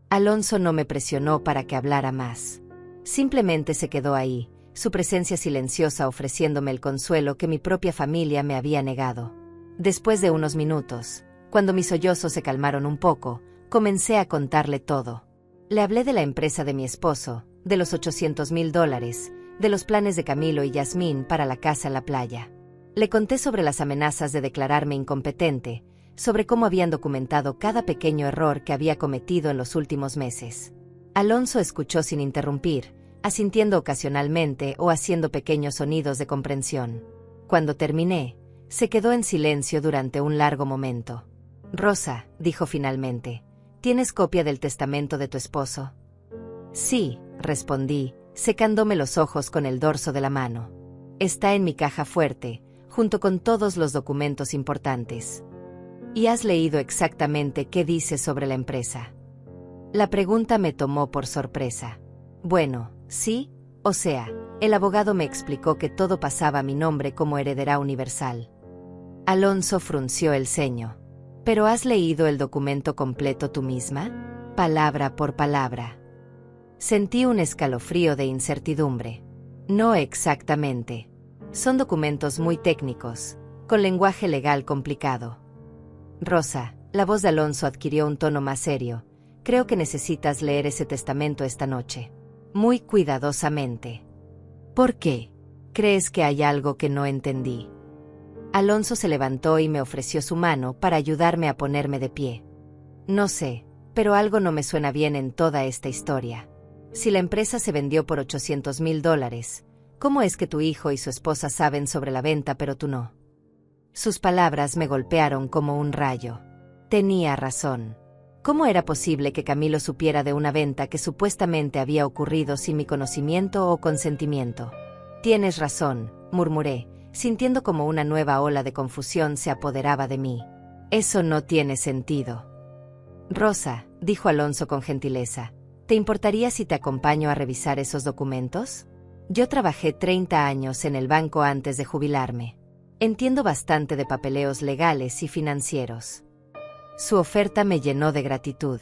Alonso no me presionó para que hablara más. Simplemente se quedó ahí, su presencia silenciosa ofreciéndome el consuelo que mi propia familia me había negado. Después de unos minutos, cuando mis sollozos se calmaron un poco, comencé a contarle todo. Le hablé de la empresa de mi esposo, de los $800,000, de los planes de Camilo y Yasmín para la casa en la playa. Le conté sobre las amenazas de declararme incompetente, sobre cómo habían documentado cada pequeño error que había cometido en los últimos meses. Alonso escuchó sin interrumpir, asintiendo ocasionalmente o haciendo pequeños sonidos de comprensión. Cuando terminé, se quedó en silencio durante un largo momento. Rosa, dijo finalmente, ¿tienes copia del testamento de tu esposo? Sí, respondí, secándome los ojos con el dorso de la mano. Está en mi caja fuerte, junto con todos los documentos importantes. ¿Y has leído exactamente qué dice sobre la empresa? La pregunta me tomó por sorpresa. Bueno, sí, o sea, el abogado me explicó que todo pasaba a mi nombre como heredera universal. Alonso frunció el ceño. ¿Pero has leído el documento completo tú misma? Palabra por palabra. Sentí un escalofrío de incertidumbre. No exactamente. Son documentos muy técnicos, con lenguaje legal complicado. Rosa, la voz de Alonso adquirió un tono más serio. Creo que necesitas leer ese testamento esta noche. Muy cuidadosamente. ¿Por qué? ¿Crees que hay algo que no entendí? Alonso se levantó y me ofreció su mano para ayudarme a ponerme de pie. No sé, pero algo no me suena bien en toda esta historia. Si la empresa se vendió por $800,000, ¿cómo es que tu hijo y su esposa saben sobre la venta pero tú no? Sus palabras me golpearon como un rayo. Tenía razón. ¿Cómo era posible que Camilo supiera de una venta que supuestamente había ocurrido sin mi conocimiento o consentimiento? Tienes razón, murmuré, sintiendo como una nueva ola de confusión se apoderaba de mí. Eso no tiene sentido. Rosa, dijo Alonso con gentileza, ¿te importaría si te acompaño a revisar esos documentos? Yo trabajé 30 años en el banco antes de jubilarme. Entiendo bastante de papeleos legales y financieros. Su oferta me llenó de gratitud.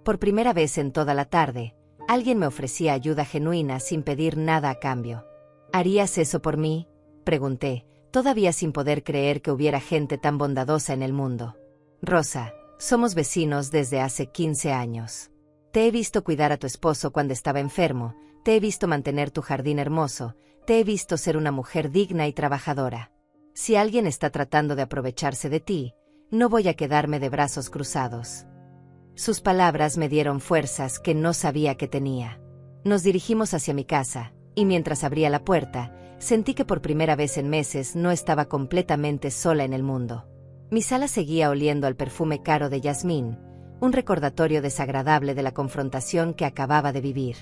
Por primera vez en toda la tarde, alguien me ofrecía ayuda genuina sin pedir nada a cambio. ¿Harías eso por mí?, pregunté, todavía sin poder creer que hubiera gente tan bondadosa en el mundo. Rosa, somos vecinos desde hace 15 años. Te he visto cuidar a tu esposo cuando estaba enfermo, te he visto mantener tu jardín hermoso, te he visto ser una mujer digna y trabajadora. Si alguien está tratando de aprovecharse de ti, no voy a quedarme de brazos cruzados. Sus palabras me dieron fuerzas que no sabía que tenía. Nos dirigimos hacia mi casa, y mientras abría la puerta, sentí que por primera vez en meses no estaba completamente sola en el mundo. Mi sala seguía oliendo al perfume caro de jazmín, un recordatorio desagradable de la confrontación que acababa de vivir.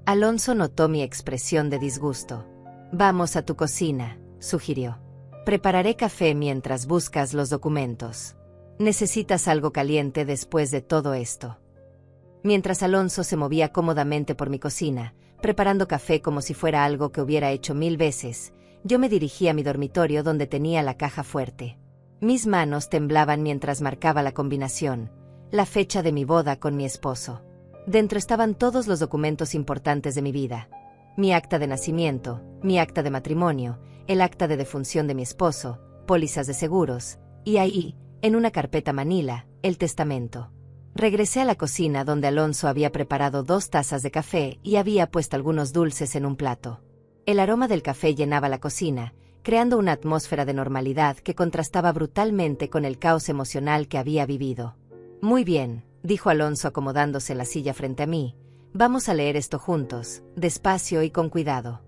Alonso notó mi expresión de disgusto. «Vamos a tu cocina», sugirió. «Prepararé café mientras buscas los documentos. Necesitas algo caliente después de todo esto». Mientras Alonso se movía cómodamente por mi cocina, preparando café como si fuera algo que hubiera hecho 1000 veces, yo me dirigí a mi dormitorio donde tenía la caja fuerte. Mis manos temblaban mientras marcaba la combinación, la fecha de mi boda con mi esposo. Dentro estaban todos los documentos importantes de mi vida. Mi acta de nacimiento, mi acta de matrimonio, el acta de defunción de mi esposo, pólizas de seguros, y ahí, en una carpeta manila, el testamento. Regresé a la cocina donde Alonso había preparado 2 tazas de café y había puesto algunos dulces en un plato. El aroma del café llenaba la cocina, creando una atmósfera de normalidad que contrastaba brutalmente con el caos emocional que había vivido. «Muy bien», dijo Alonso acomodándose en la silla frente a mí, «vamos a leer esto juntos, despacio y con cuidado».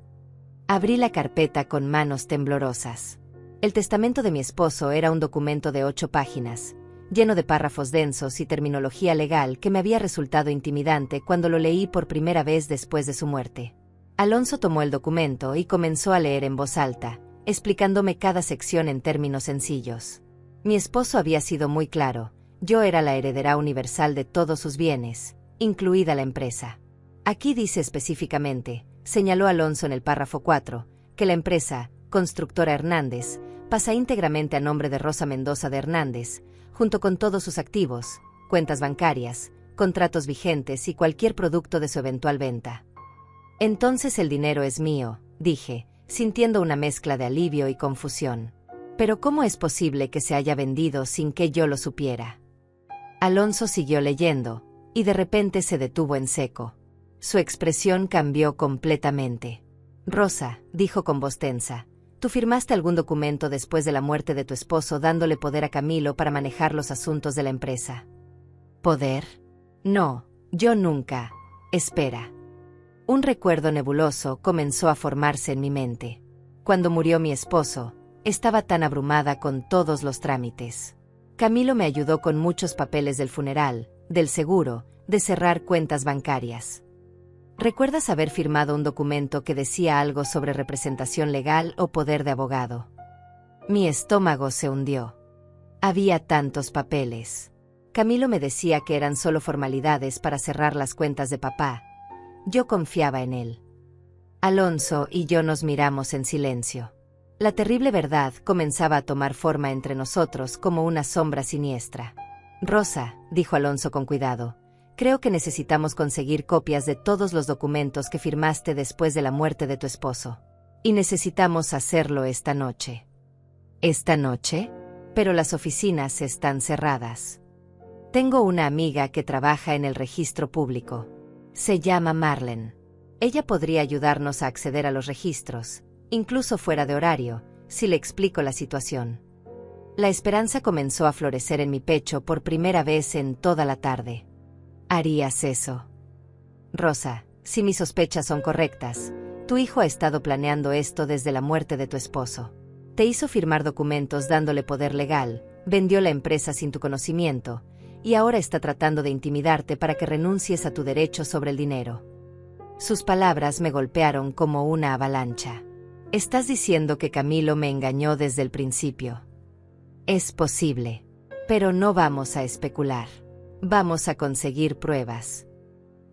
Abrí la carpeta con manos temblorosas. El testamento de mi esposo era un documento de 8 páginas, lleno de párrafos densos y terminología legal que me había resultado intimidante cuando lo leí por primera vez después de su muerte. Alonso tomó el documento y comenzó a leer en voz alta, explicándome cada sección en términos sencillos. Mi esposo había sido muy claro, yo era la heredera universal de todos sus bienes, incluida la empresa. Aquí dice específicamente, señaló Alonso en el párrafo 4, que la empresa, Constructora Hernández, pasa íntegramente a nombre de Rosa Mendoza de Hernández, junto con todos sus activos, cuentas bancarias, contratos vigentes y cualquier producto de su eventual venta. Entonces el dinero es mío, dije, sintiendo una mezcla de alivio y confusión. Pero ¿cómo es posible que se haya vendido sin que yo lo supiera? Alonso siguió leyendo, y de repente se detuvo en seco. Su expresión cambió completamente. «Rosa», dijo con voz tensa, «¿tú firmaste algún documento después de la muerte de tu esposo dándole poder a Camilo para manejar los asuntos de la empresa?» «¿Poder? No, yo nunca. Espera». Un recuerdo nebuloso comenzó a formarse en mi mente. Cuando murió mi esposo, estaba tan abrumada con todos los trámites. Camilo me ayudó con muchos papeles del funeral, del seguro, de cerrar cuentas bancarias. ¿Recuerdas haber firmado un documento que decía algo sobre representación legal o poder de abogado? Mi estómago se hundió. Había tantos papeles. Camilo me decía que eran solo formalidades para cerrar las cuentas de papá. Yo confiaba en él. Alonso y yo nos miramos en silencio. La terrible verdad comenzaba a tomar forma entre nosotros como una sombra siniestra. Rosa, dijo Alonso con cuidado, creo que necesitamos conseguir copias de todos los documentos que firmaste después de la muerte de tu esposo. Y necesitamos hacerlo esta noche. ¿Esta noche? Pero las oficinas están cerradas. Tengo una amiga que trabaja en el registro público. Se llama Marlene. Ella podría ayudarnos a acceder a los registros, incluso fuera de horario, si le explico la situación. La esperanza comenzó a florecer en mi pecho por primera vez en toda la tarde. ¿Harías eso? Rosa, si mis sospechas son correctas, tu hijo ha estado planeando esto desde la muerte de tu esposo. Te hizo firmar documentos dándole poder legal, vendió la empresa sin tu conocimiento, y ahora está tratando de intimidarte para que renuncies a tu derecho sobre el dinero. Sus palabras me golpearon como una avalancha. ¿Estás diciendo que Camilo me engañó desde el principio? Es posible, pero no vamos a especular. Vamos a conseguir pruebas.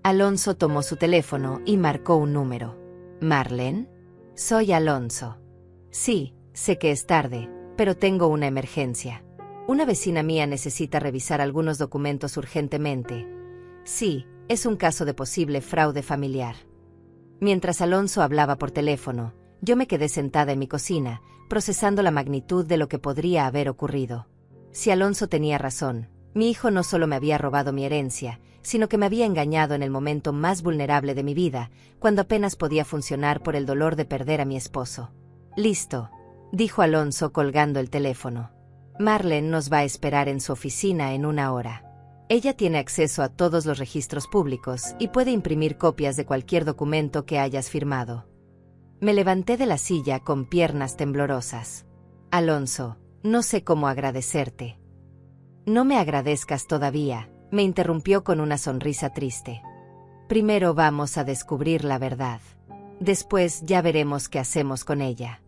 Alonso tomó su teléfono y marcó un número. ¿Marlene? Soy Alonso. Sí, sé que es tarde, pero tengo una emergencia. Una vecina mía necesita revisar algunos documentos urgentemente. Sí, es un caso de posible fraude familiar. Mientras Alonso hablaba por teléfono, yo me quedé sentada en mi cocina, procesando la magnitud de lo que podría haber ocurrido. Si Alonso tenía razón, mi hijo no solo me había robado mi herencia, sino que me había engañado en el momento más vulnerable de mi vida, cuando apenas podía funcionar por el dolor de perder a mi esposo. Listo, dijo Alonso colgando el teléfono. Marlene nos va a esperar en su oficina en 1 hora. Ella tiene acceso a todos los registros públicos y puede imprimir copias de cualquier documento que hayas firmado. Me levanté de la silla con piernas temblorosas. Alonso, no sé cómo agradecerte. No me agradezcas todavía, me interrumpió con una sonrisa triste. Primero vamos a descubrir la verdad. Después ya veremos qué hacemos con ella.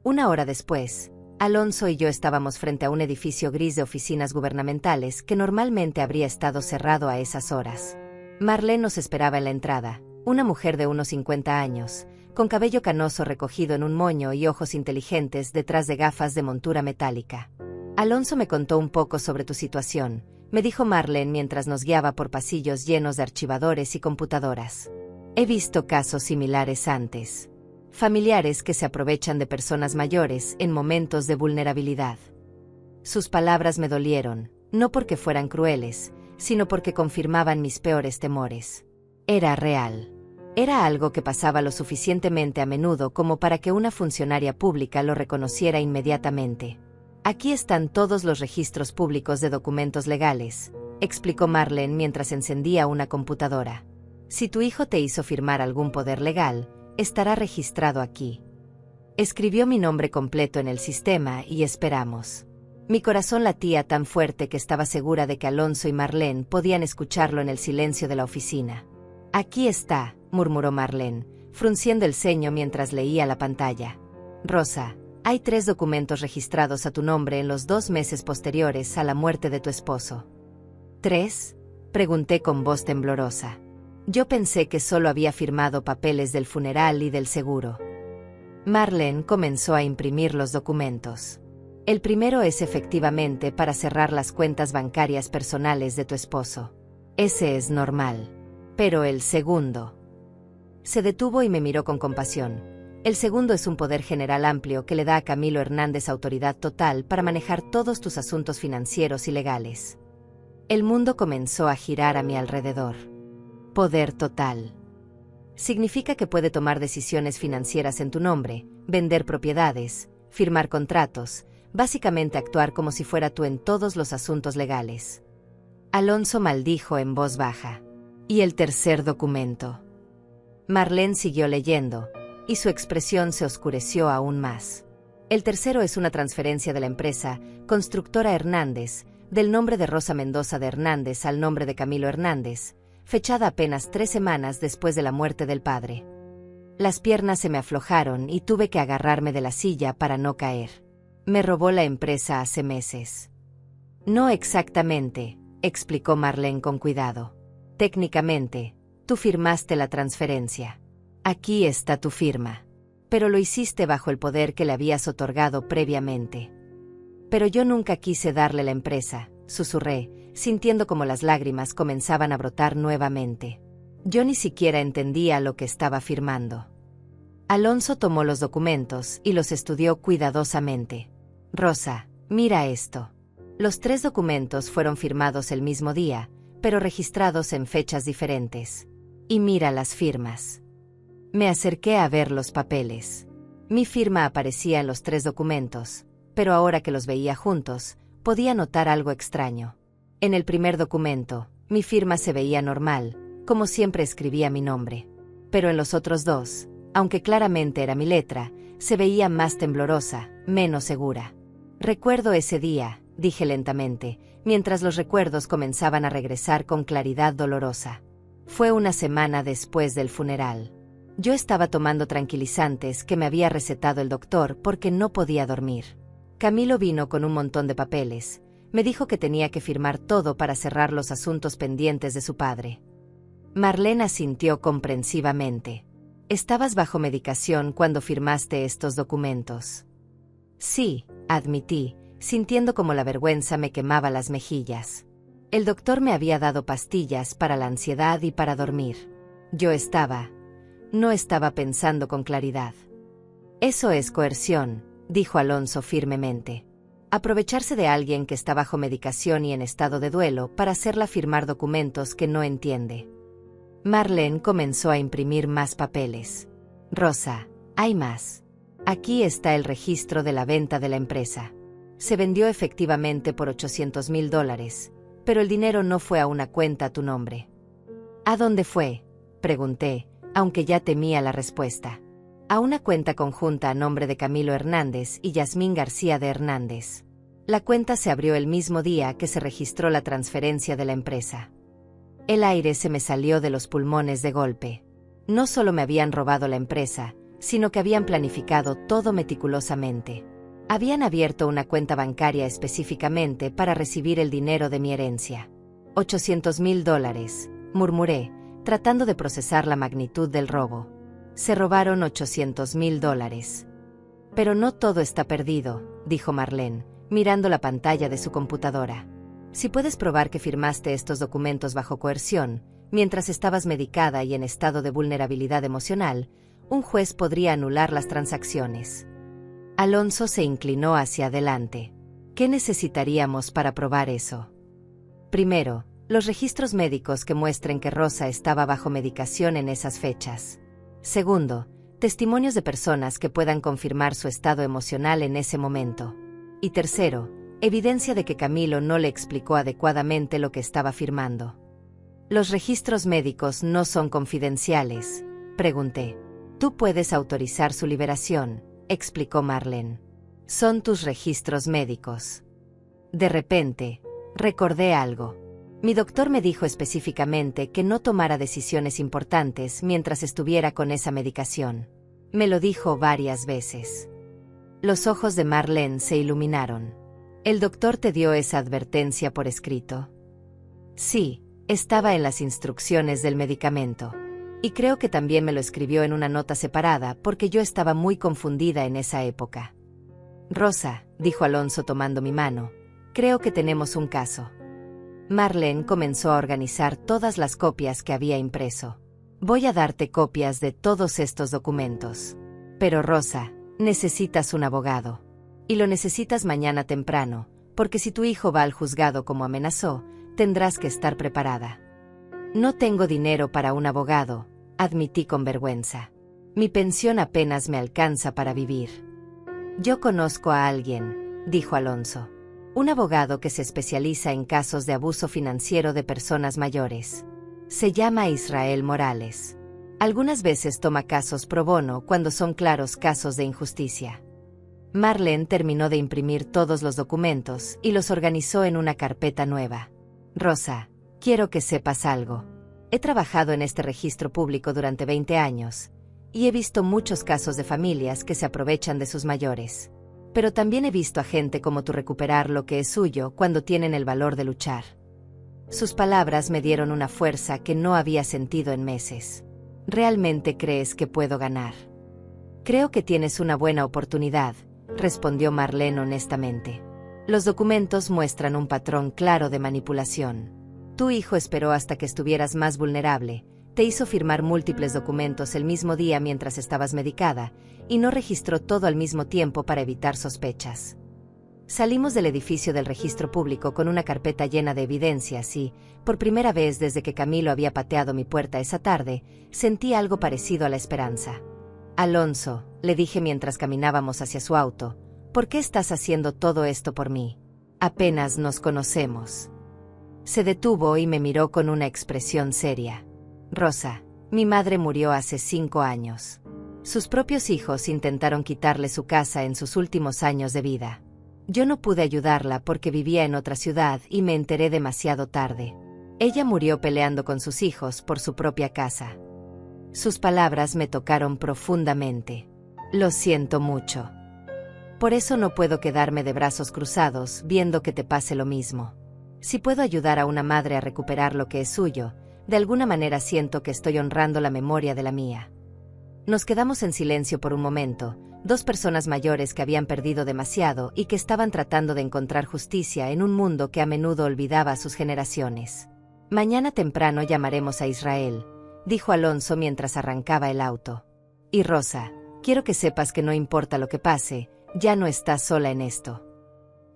1 hora después, Alonso y yo estábamos frente a un edificio gris de oficinas gubernamentales que normalmente habría estado cerrado a esas horas. Marlene nos esperaba en la entrada, una mujer de unos 50 años, con cabello canoso recogido en un moño y ojos inteligentes detrás de gafas de montura metálica. Alonso me contó un poco sobre tu situación, me dijo Marlene mientras nos guiaba por pasillos llenos de archivadores y computadoras. He visto casos similares antes. Familiares que se aprovechan de personas mayores en momentos de vulnerabilidad. Sus palabras me dolieron, no porque fueran crueles, sino porque confirmaban mis peores temores. Era real. Era algo que pasaba lo suficientemente a menudo como para que una funcionaria pública lo reconociera inmediatamente. Aquí están todos los registros públicos de documentos legales, explicó Marlene mientras encendía una computadora. Si tu hijo te hizo firmar algún poder legal, estará registrado aquí. Escribió mi nombre completo en el sistema y esperamos. Mi corazón latía tan fuerte que estaba segura de que Alonso y Marlene podían escucharlo en el silencio de la oficina. Aquí está, murmuró Marlene, frunciendo el ceño mientras leía la pantalla. Rosa, hay 3 documentos registrados a tu nombre en los 2 meses posteriores a la muerte de tu esposo. ¿3? Pregunté con voz temblorosa. Yo pensé que solo había firmado papeles del funeral y del seguro. Marlene comenzó a imprimir los documentos. El primero es efectivamente para cerrar las cuentas bancarias personales de tu esposo. Ese es normal. Pero el segundo. Se detuvo y me miró con compasión. El segundo es un poder general amplio que le da a Camilo Hernández autoridad total para manejar todos tus asuntos financieros y legales. El mundo comenzó a girar a mi alrededor. Poder total. Significa que puede tomar decisiones financieras en tu nombre, vender propiedades, firmar contratos, básicamente actuar como si fuera tú en todos los asuntos legales. Alonso maldijo en voz baja. ¿Y el tercer documento? Marlene siguió leyendo, y su expresión se oscureció aún más. El tercero es una transferencia de la empresa Constructora Hernández, del nombre de Rosa Mendoza de Hernández al nombre de Camilo Hernández, fechada apenas 3 semanas después de la muerte del padre. Las piernas se me aflojaron y tuve que agarrarme de la silla para no caer. Me robó la empresa hace meses. No exactamente, explicó Marlene con cuidado. Técnicamente, tú firmaste la transferencia. Aquí está tu firma. Pero lo hiciste bajo el poder que le habías otorgado previamente. Pero yo nunca quise darle la empresa, susurré, sintiendo como las lágrimas comenzaban a brotar nuevamente. Yo ni siquiera entendía lo que estaba firmando. Alonso tomó los documentos y los estudió cuidadosamente. Rosa, mira esto. Los 3 documentos fueron firmados el mismo día, pero registrados en fechas diferentes. Y mira las firmas. Me acerqué a ver los papeles. Mi firma aparecía en los 3 documentos, pero ahora que los veía juntos, podía notar algo extraño. En el primer documento, mi firma se veía normal, como siempre escribía mi nombre. Pero en los otros 2, aunque claramente era mi letra, se veía más temblorosa, menos segura. Recuerdo ese día, dije lentamente, mientras los recuerdos comenzaban a regresar con claridad dolorosa. Fue una semana después del funeral. Yo estaba tomando tranquilizantes que me había recetado el doctor porque no podía dormir. Camilo vino con un montón de papeles. Me dijo que tenía que firmar todo para cerrar los asuntos pendientes de su padre. Marlene asintió comprensivamente. ¿Estabas bajo medicación cuando firmaste estos documentos? Sí, admití, sintiendo como la vergüenza me quemaba las mejillas. El doctor me había dado pastillas para la ansiedad y para dormir. No estaba pensando con claridad. Eso es coerción, dijo Alonso firmemente. Aprovecharse de alguien que está bajo medicación y en estado de duelo para hacerla firmar documentos que no entiende. Marlene comenzó a imprimir más papeles. Rosa, hay más. Aquí está el registro de la venta de la empresa. Se vendió efectivamente por $800,000, pero el dinero no fue a una cuenta a tu nombre. ¿A dónde fue?, pregunté, aunque ya temía la respuesta. A una cuenta conjunta a nombre de Camilo Hernández y Yasmín García de Hernández. La cuenta se abrió el mismo día que se registró la transferencia de la empresa. El aire se me salió de los pulmones de golpe. No solo me habían robado la empresa, sino que habían planificado todo meticulosamente. Habían abierto una cuenta bancaria específicamente para recibir el dinero de mi herencia. $800,000, murmuré, tratando de procesar la magnitud del robo. Se robaron $800,000. Pero no todo está perdido, dijo Marlene, mirando la pantalla de su computadora. Si puedes probar que firmaste estos documentos bajo coerción, mientras estabas medicada y en estado de vulnerabilidad emocional, un juez podría anular las transacciones. Alonso se inclinó hacia adelante. ¿Qué necesitaríamos para probar eso? Primero, los registros médicos que muestren que Rosa estaba bajo medicación en esas fechas. Segundo, testimonios de personas que puedan confirmar su estado emocional en ese momento. Y tercero, evidencia de que Camilo no le explicó adecuadamente lo que estaba firmando. ¿Los registros médicos no son confidenciales?, pregunté. Tú puedes autorizar su liberación, explicó Marlene. Son tus registros médicos. De repente, recordé algo. Mi doctor me dijo específicamente que no tomara decisiones importantes mientras estuviera con esa medicación. Me lo dijo varias veces. Los ojos de Marlene se iluminaron. ¿El doctor te dio esa advertencia por escrito? Sí, estaba en las instrucciones del medicamento. Y creo que también me lo escribió en una nota separada porque yo estaba muy confundida en esa época. Rosa, dijo Alonso tomando mi mano, creo que tenemos un caso. Marlene comenzó a organizar todas las copias que había impreso. Voy a darte copias de todos estos documentos. Pero Rosa, necesitas un abogado. Y lo necesitas mañana temprano, porque si tu hijo va al juzgado como amenazó, tendrás que estar preparada. No tengo dinero para un abogado, admití con vergüenza. Mi pensión apenas me alcanza para vivir. Yo conozco a alguien, dijo Alonso. Un abogado que se especializa en casos de abuso financiero de personas mayores. Se llama Israel Morales. Algunas veces toma casos pro bono cuando son claros casos de injusticia. Marlene terminó de imprimir todos los documentos y los organizó en una carpeta nueva. Rosa, quiero que sepas algo. He trabajado en este registro público durante 20 años, y he visto muchos casos de familias que se aprovechan de sus mayores. Pero también he visto a gente como tú recuperar lo que es suyo cuando tienen el valor de luchar. Sus palabras me dieron una fuerza que no había sentido en meses. ¿Realmente crees que puedo ganar? Creo que tienes una buena oportunidad, respondió Marlene honestamente. Los documentos muestran un patrón claro de manipulación. Tu hijo esperó hasta que estuvieras más vulnerable, te hizo firmar múltiples documentos el mismo día mientras estabas medicada, y no registró todo al mismo tiempo para evitar sospechas. Salimos del edificio del registro público con una carpeta llena de evidencias y, por primera vez desde que Camilo había pateado mi puerta esa tarde, sentí algo parecido a la esperanza. Alonso, le dije mientras caminábamos hacia su auto, ¿por qué estás haciendo todo esto por mí? Apenas nos conocemos. Se detuvo y me miró con una expresión seria. Rosa, mi madre murió hace 5 años. Sus propios hijos intentaron quitarle su casa en sus últimos años de vida. Yo no pude ayudarla porque vivía en otra ciudad y me enteré demasiado tarde. Ella murió peleando con sus hijos por su propia casa. Sus palabras me tocaron profundamente. Lo siento mucho. Por eso no puedo quedarme de brazos cruzados viendo que te pase lo mismo. Si puedo ayudar a una madre a recuperar lo que es suyo, de alguna manera siento que estoy honrando la memoria de la mía. Nos quedamos en silencio por un momento, dos personas mayores que habían perdido demasiado y que estaban tratando de encontrar justicia en un mundo que a menudo olvidaba a sus generaciones. Mañana temprano llamaremos a Israel, dijo Alonso mientras arrancaba el auto. Y Rosa, quiero que sepas que no importa lo que pase, ya no estás sola en esto.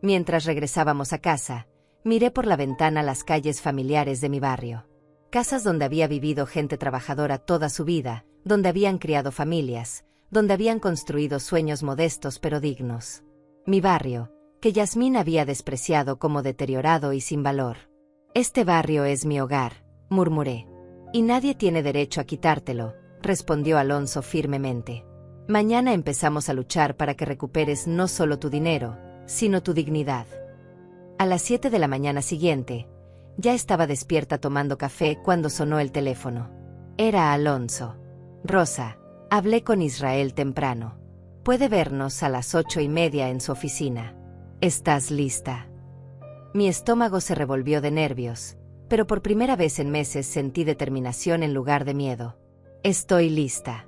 Mientras regresábamos a casa, miré por la ventana las calles familiares de mi barrio. Casas donde había vivido gente trabajadora toda su vida, donde habían criado familias, donde habían construido sueños modestos pero dignos. Mi barrio, que Yasmín había despreciado como deteriorado y sin valor. Este barrio es mi hogar, murmuré. Y nadie tiene derecho a quitártelo, respondió Alonso firmemente. Mañana empezamos a luchar para que recuperes no solo tu dinero, sino tu dignidad. A las 7 de la mañana siguiente, ya estaba despierta tomando café cuando sonó el teléfono. Era Alonso. Rosa, hablé con Israel temprano. Puede vernos a las 8:30 en su oficina. ¿Estás lista? Mi estómago se revolvió de nervios, pero por primera vez en meses sentí determinación en lugar de miedo. Estoy lista.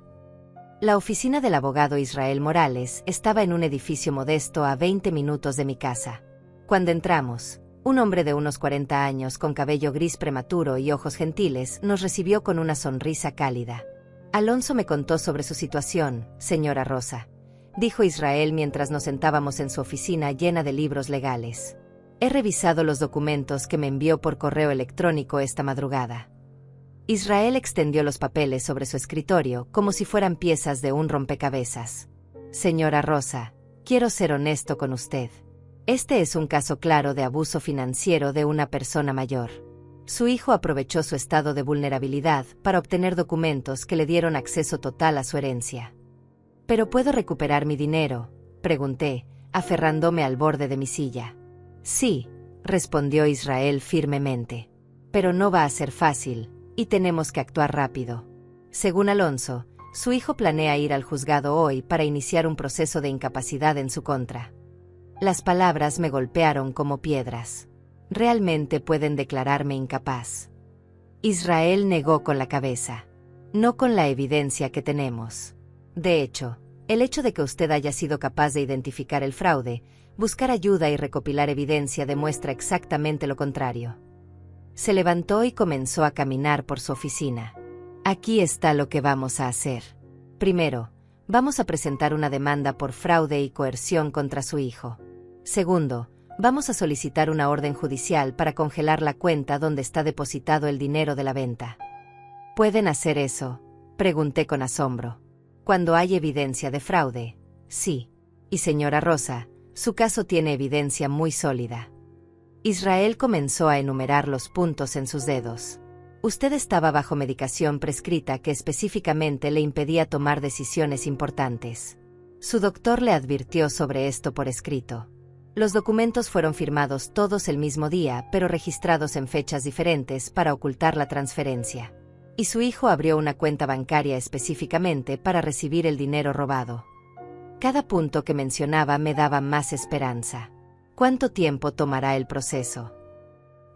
La oficina del abogado Israel Morales estaba en un edificio modesto a 20 minutos de mi casa. Cuando entramos, un hombre de unos 40 años con cabello gris prematuro y ojos gentiles nos recibió con una sonrisa cálida. Alonso me contó sobre su situación, señora Rosa, dijo Israel mientras nos sentábamos en su oficina llena de libros legales. He revisado los documentos que me envió por correo electrónico esta madrugada. Israel extendió los papeles sobre su escritorio como si fueran piezas de un rompecabezas. Señora Rosa, quiero ser honesto con usted. Este es un caso claro de abuso financiero de una persona mayor. Su hijo aprovechó su estado de vulnerabilidad para obtener documentos que le dieron acceso total a su herencia. ¿Pero puedo recuperar mi dinero?, pregunté, aferrándome al borde de mi silla. Sí, respondió Israel firmemente. Pero no va a ser fácil, y tenemos que actuar rápido. Según Alonso, su hijo planea ir al juzgado hoy para iniciar un proceso de incapacidad en su contra. Las palabras me golpearon como piedras. ¿Realmente pueden declararme incapaz? Israel negó con la cabeza. No con la evidencia que tenemos. De hecho, el hecho de que usted haya sido capaz de identificar el fraude, buscar ayuda y recopilar evidencia demuestra exactamente lo contrario. Se levantó y comenzó a caminar por su oficina. Aquí está lo que vamos a hacer. Primero, vamos a presentar una demanda por fraude y coerción contra su hijo. Segundo, vamos a solicitar una orden judicial para congelar la cuenta donde está depositado el dinero de la venta. ¿Pueden hacer eso?, pregunté con asombro. Cuando hay evidencia de fraude, sí. Y señora Rosa, su caso tiene evidencia muy sólida. Israel comenzó a enumerar los puntos en sus dedos. Usted estaba bajo medicación prescrita que específicamente le impedía tomar decisiones importantes. Su doctor le advirtió sobre esto por escrito. Los documentos fueron firmados todos el mismo día, pero registrados en fechas diferentes para ocultar la transferencia. y su hijo abrió una cuenta bancaria específicamente para recibir el dinero robado. Cada punto que mencionaba me daba más esperanza. ¿Cuánto tiempo tomará el proceso?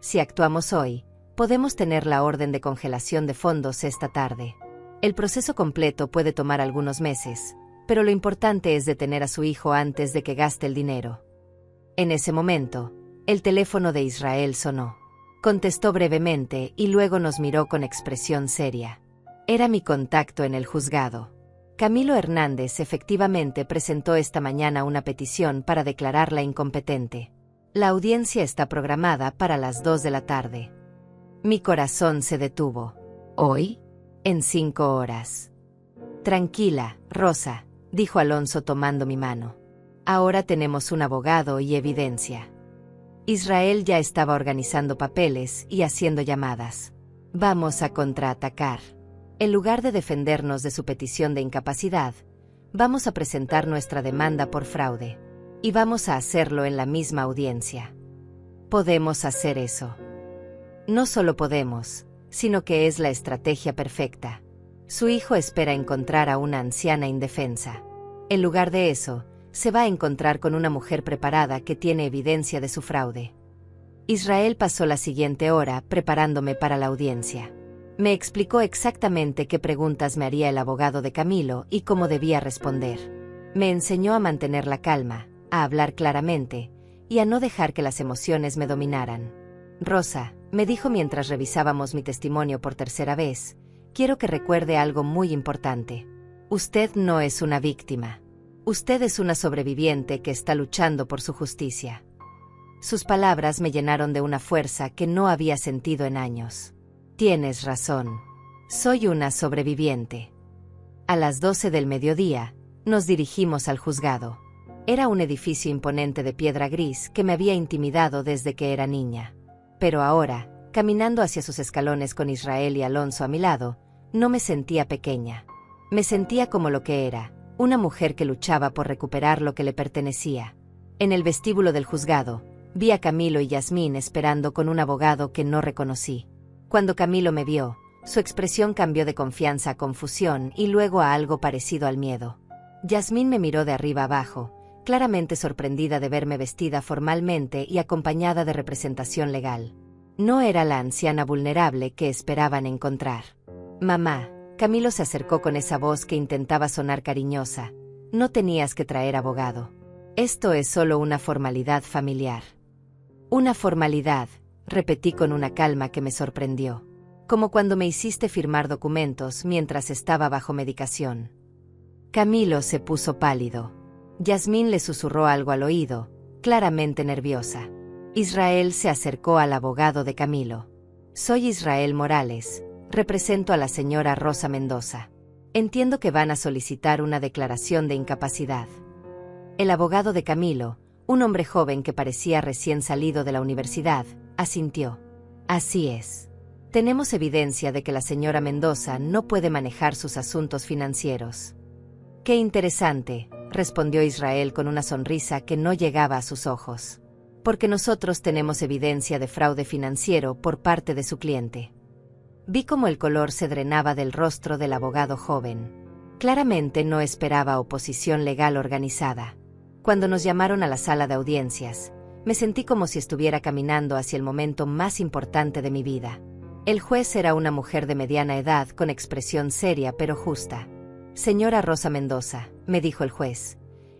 Si actuamos hoy, podemos tener la orden de congelación de fondos esta tarde. El proceso completo puede tomar algunos meses, pero lo importante es detener a su hijo antes de que gaste el dinero. En ese momento, el teléfono de Israel sonó. Contestó brevemente y luego nos miró con expresión seria. Era mi contacto en el juzgado. Camilo Hernández efectivamente presentó esta mañana una petición para declararla incompetente. La audiencia está programada para las 2 de la tarde. Mi corazón se detuvo. ¿Hoy? En 5 horas. Tranquila, Rosa, dijo Alonso tomando mi mano. Ahora tenemos un abogado y evidencia. Israel ya estaba organizando papeles y haciendo llamadas. Vamos a contraatacar. En lugar de defendernos de su petición de incapacidad, vamos a presentar nuestra demanda por fraude. Y vamos a hacerlo en la misma audiencia. Podemos hacer eso. No solo podemos, sino que es la estrategia perfecta. Su hijo espera encontrar a una anciana indefensa. En lugar de eso, se va a encontrar con una mujer preparada que tiene evidencia de su fraude. Israel pasó la siguiente hora preparándome para la audiencia. Me explicó exactamente qué preguntas me haría el abogado de Camilo y cómo debía responder. Me enseñó a mantener la calma, a hablar claramente, y a no dejar que las emociones me dominaran. Rosa, me dijo mientras revisábamos mi testimonio por tercera vez, quiero que recuerde algo muy importante. Usted no es una víctima. Usted es una sobreviviente que está luchando por su justicia. Sus palabras me llenaron de una fuerza que no había sentido en años. Tienes razón. Soy una sobreviviente. A las 12 del mediodía, nos dirigimos al juzgado. Era un edificio imponente de piedra gris que me había intimidado desde que era niña. Pero ahora, caminando hacia sus escalones con Israel y Alonso a mi lado, no me sentía pequeña. Me sentía como lo que era, una mujer que luchaba por recuperar lo que le pertenecía. En el vestíbulo del juzgado, vi a Camilo y Yasmín esperando con un abogado que no reconocí. Cuando Camilo me vio, su expresión cambió de confianza a confusión y luego a algo parecido al miedo. Yasmín me miró de arriba abajo, claramente sorprendida de verme vestida formalmente y acompañada de representación legal. No era la anciana vulnerable que esperaban encontrar. Mamá, Camilo se acercó con esa voz que intentaba sonar cariñosa. No tenías que traer abogado. Esto es solo una formalidad familiar. Una formalidad, repetí con una calma que me sorprendió. Como cuando me hiciste firmar documentos mientras estaba bajo medicación. Camilo se puso pálido. Yasmín le susurró algo al oído, claramente nerviosa. Israel se acercó al abogado de Camilo. Soy Israel Morales. Represento a la señora Rosa Mendoza. Entiendo que van a solicitar una declaración de incapacidad. El abogado de Camilo, un hombre joven que parecía recién salido de la universidad, asintió. Así es. Tenemos evidencia de que la señora Mendoza no puede manejar sus asuntos financieros. Qué interesante, respondió Israel con una sonrisa que no llegaba a sus ojos. Porque nosotros tenemos evidencia de fraude financiero por parte de su cliente. Vi cómo el color se drenaba del rostro del abogado joven. Claramente no esperaba oposición legal organizada. Cuando nos llamaron a la sala de audiencias, me sentí como si estuviera caminando hacia el momento más importante de mi vida. El juez era una mujer de mediana edad con expresión seria pero justa. Señora Rosa Mendoza, me dijo el juez,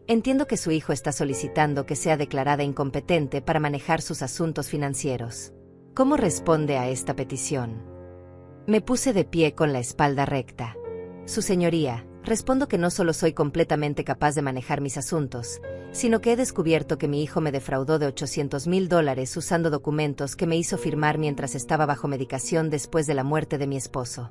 entiendo que su hijo está solicitando que sea declarada incompetente para manejar sus asuntos financieros. ¿Cómo responde a esta petición? Me puse de pie con la espalda recta. Su señoría, respondo que no solo soy completamente capaz de manejar mis asuntos, sino que he descubierto que mi hijo me defraudó de $800,000 usando documentos que me hizo firmar mientras estaba bajo medicación después de la muerte de mi esposo.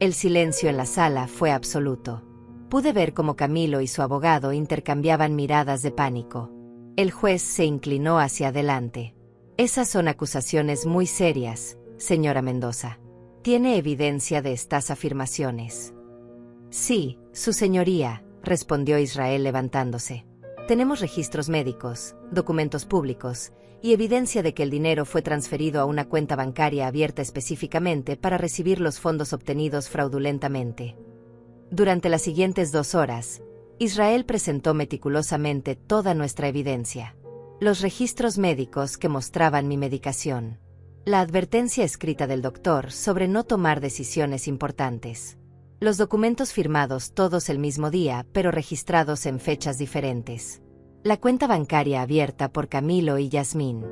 El silencio en la sala fue absoluto. Pude ver cómo Camilo y su abogado intercambiaban miradas de pánico. El juez se inclinó hacia adelante. Esas son acusaciones muy serias, señora Mendoza. ¿Tiene evidencia de estas afirmaciones? Sí, su señoría, respondió Israel levantándose. Tenemos registros médicos, documentos públicos y evidencia de que el dinero fue transferido a una cuenta bancaria abierta específicamente para recibir los fondos obtenidos fraudulentamente. Durante las siguientes 2 horas, Israel presentó meticulosamente toda nuestra evidencia. Los registros médicos que mostraban mi medicación. La advertencia escrita del doctor sobre no tomar decisiones importantes. Los documentos firmados todos el mismo día, pero registrados en fechas diferentes. La cuenta bancaria abierta por Camilo y Yasmín.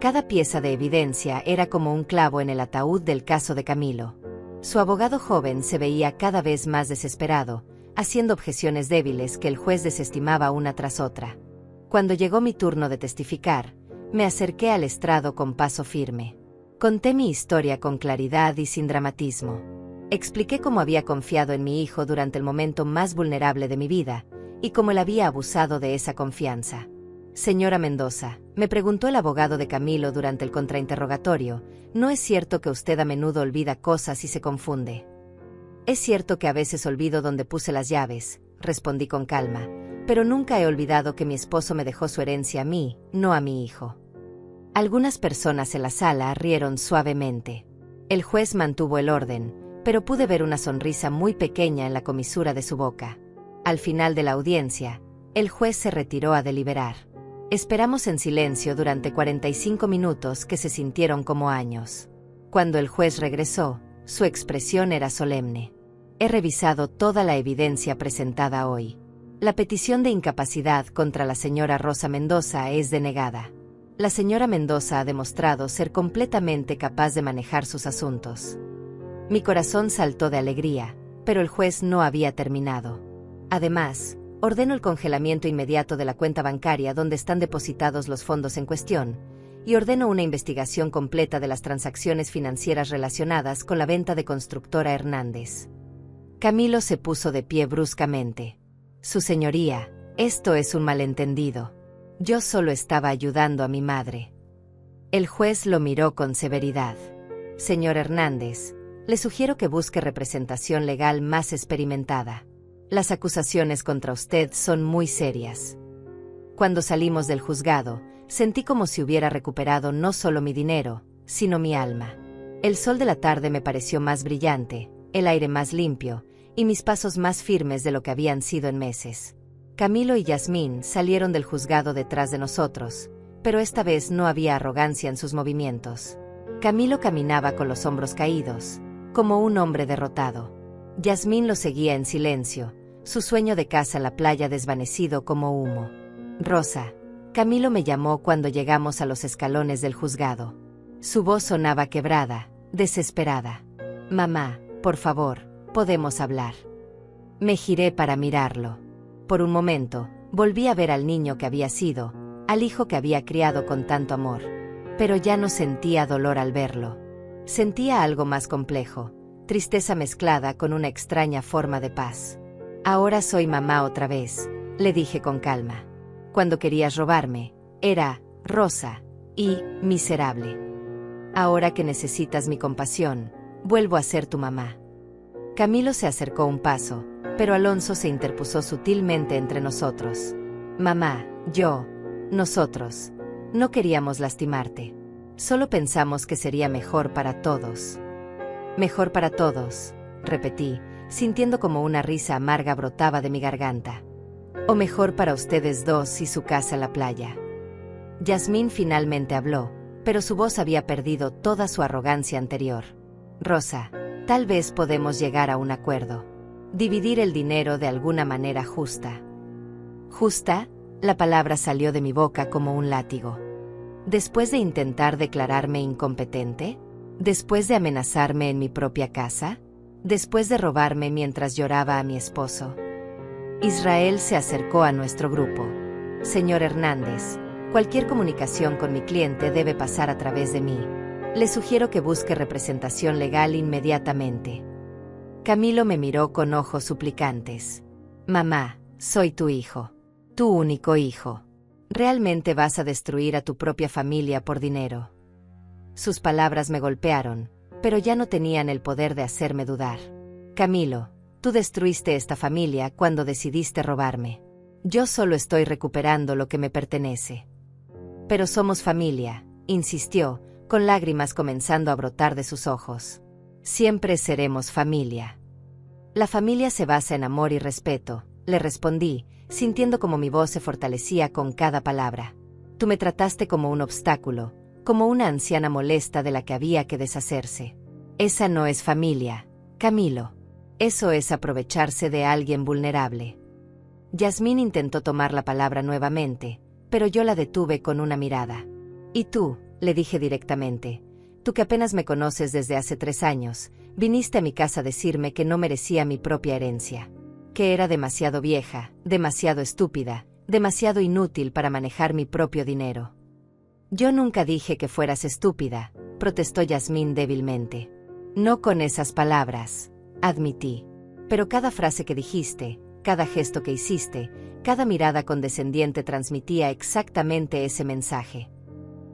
Cada pieza de evidencia era como un clavo en el ataúd del caso de Camilo. Su abogado joven se veía cada vez más desesperado, haciendo objeciones débiles que el juez desestimaba una tras otra. Cuando llegó mi turno de testificar, me acerqué al estrado con paso firme. Conté mi historia con claridad y sin dramatismo. Expliqué cómo había confiado en mi hijo durante el momento más vulnerable de mi vida, y cómo él había abusado de esa confianza. Señora Mendoza, me preguntó el abogado de Camilo durante el contrainterrogatorio, ¿no es cierto que usted a menudo olvida cosas y se confunde? Es cierto que a veces olvido dónde puse las llaves, respondí con calma, pero nunca he olvidado que mi esposo me dejó su herencia a mí, no a mi hijo. Algunas personas en la sala rieron suavemente. El juez mantuvo el orden, pero pude ver una sonrisa muy pequeña en la comisura de su boca. Al final de la audiencia, el juez se retiró a deliberar. Esperamos en silencio durante 45 minutos que se sintieron como años. Cuando el juez regresó, su expresión era solemne. He revisado toda la evidencia presentada hoy. La petición de incapacidad contra la señora Rosa Mendoza es denegada. La señora Mendoza ha demostrado ser completamente capaz de manejar sus asuntos. Mi corazón saltó de alegría, pero el juez no había terminado. Además, ordeno el congelamiento inmediato de la cuenta bancaria donde están depositados los fondos en cuestión, y ordeno una investigación completa de las transacciones financieras relacionadas con la venta de Constructora Hernández. Camilo se puso de pie bruscamente. Su señoría, esto es un malentendido. Yo solo estaba ayudando a mi madre. El juez lo miró con severidad. Señor Hernández, le sugiero que busque representación legal más experimentada. Las acusaciones contra usted son muy serias. Cuando salimos del juzgado, sentí como si hubiera recuperado no solo mi dinero, sino mi alma. El sol de la tarde me pareció más brillante, el aire más limpio, y mis pasos más firmes de lo que habían sido en meses. Camilo y Yasmín salieron del juzgado detrás de nosotros, pero esta vez no había arrogancia en sus movimientos. Camilo caminaba con los hombros caídos, como un hombre derrotado. Yasmín lo seguía en silencio, su sueño de casa en la playa desvanecido como humo. Rosa, Camilo me llamó cuando llegamos a los escalones del juzgado. Su voz sonaba quebrada, desesperada. Mamá, por favor, podemos hablar. Me giré para mirarlo. Por un momento, volví a ver al niño que había sido, al hijo que había criado con tanto amor. Pero ya no sentía dolor al verlo. Sentía algo más complejo, tristeza mezclada con una extraña forma de paz. Ahora soy mamá otra vez, le dije con calma. Cuando querías robarme, era Rosa y miserable. Ahora que necesitas mi compasión, vuelvo a ser tu mamá. Camilo se acercó un paso, pero Alonso se interpuso sutilmente entre nosotros. Mamá, nosotros, no queríamos lastimarte. Solo pensamos que sería mejor para todos. Mejor para todos, repetí, sintiendo como una risa amarga brotaba de mi garganta. O mejor para ustedes dos y su casa en la playa. Yasmín finalmente habló, pero su voz había perdido toda su arrogancia anterior. Rosa, tal vez podemos llegar a un acuerdo. Dividir el dinero de alguna manera justa. ¿Justa? La palabra salió de mi boca como un látigo. Después de intentar declararme incompetente, después de amenazarme en mi propia casa, después de robarme mientras lloraba a mi esposo. Israel se acercó a nuestro grupo. Señor Hernández, cualquier comunicación con mi cliente debe pasar a través de mí. Le sugiero que busque representación legal inmediatamente. Camilo me miró con ojos suplicantes. Mamá, soy tu hijo. Tu único hijo. ¿Realmente vas a destruir a tu propia familia por dinero? Sus palabras me golpearon, pero ya no tenían el poder de hacerme dudar. Camilo, tú destruiste esta familia cuando decidiste robarme. Yo solo estoy recuperando lo que me pertenece. Pero somos familia, insistió, con lágrimas comenzando a brotar de sus ojos. Siempre seremos familia. La familia se basa en amor y respeto, le respondí, sintiendo como mi voz se fortalecía con cada palabra. Tú me trataste como un obstáculo, como una anciana molesta de la que había que deshacerse. Esa no es familia, Camilo. Eso es aprovecharse de alguien vulnerable. Yasmín intentó tomar la palabra nuevamente, pero yo la detuve con una mirada. Y tú, le dije directamente, tú que apenas me conoces desde hace 3 años, viniste a mi casa a decirme que no merecía mi propia herencia, que era demasiado vieja, demasiado estúpida, demasiado inútil para manejar mi propio dinero. Yo nunca dije que fueras estúpida, protestó Yasmín débilmente. No con esas palabras, admití. Pero cada frase que dijiste, cada gesto que hiciste, cada mirada condescendiente transmitía exactamente ese mensaje.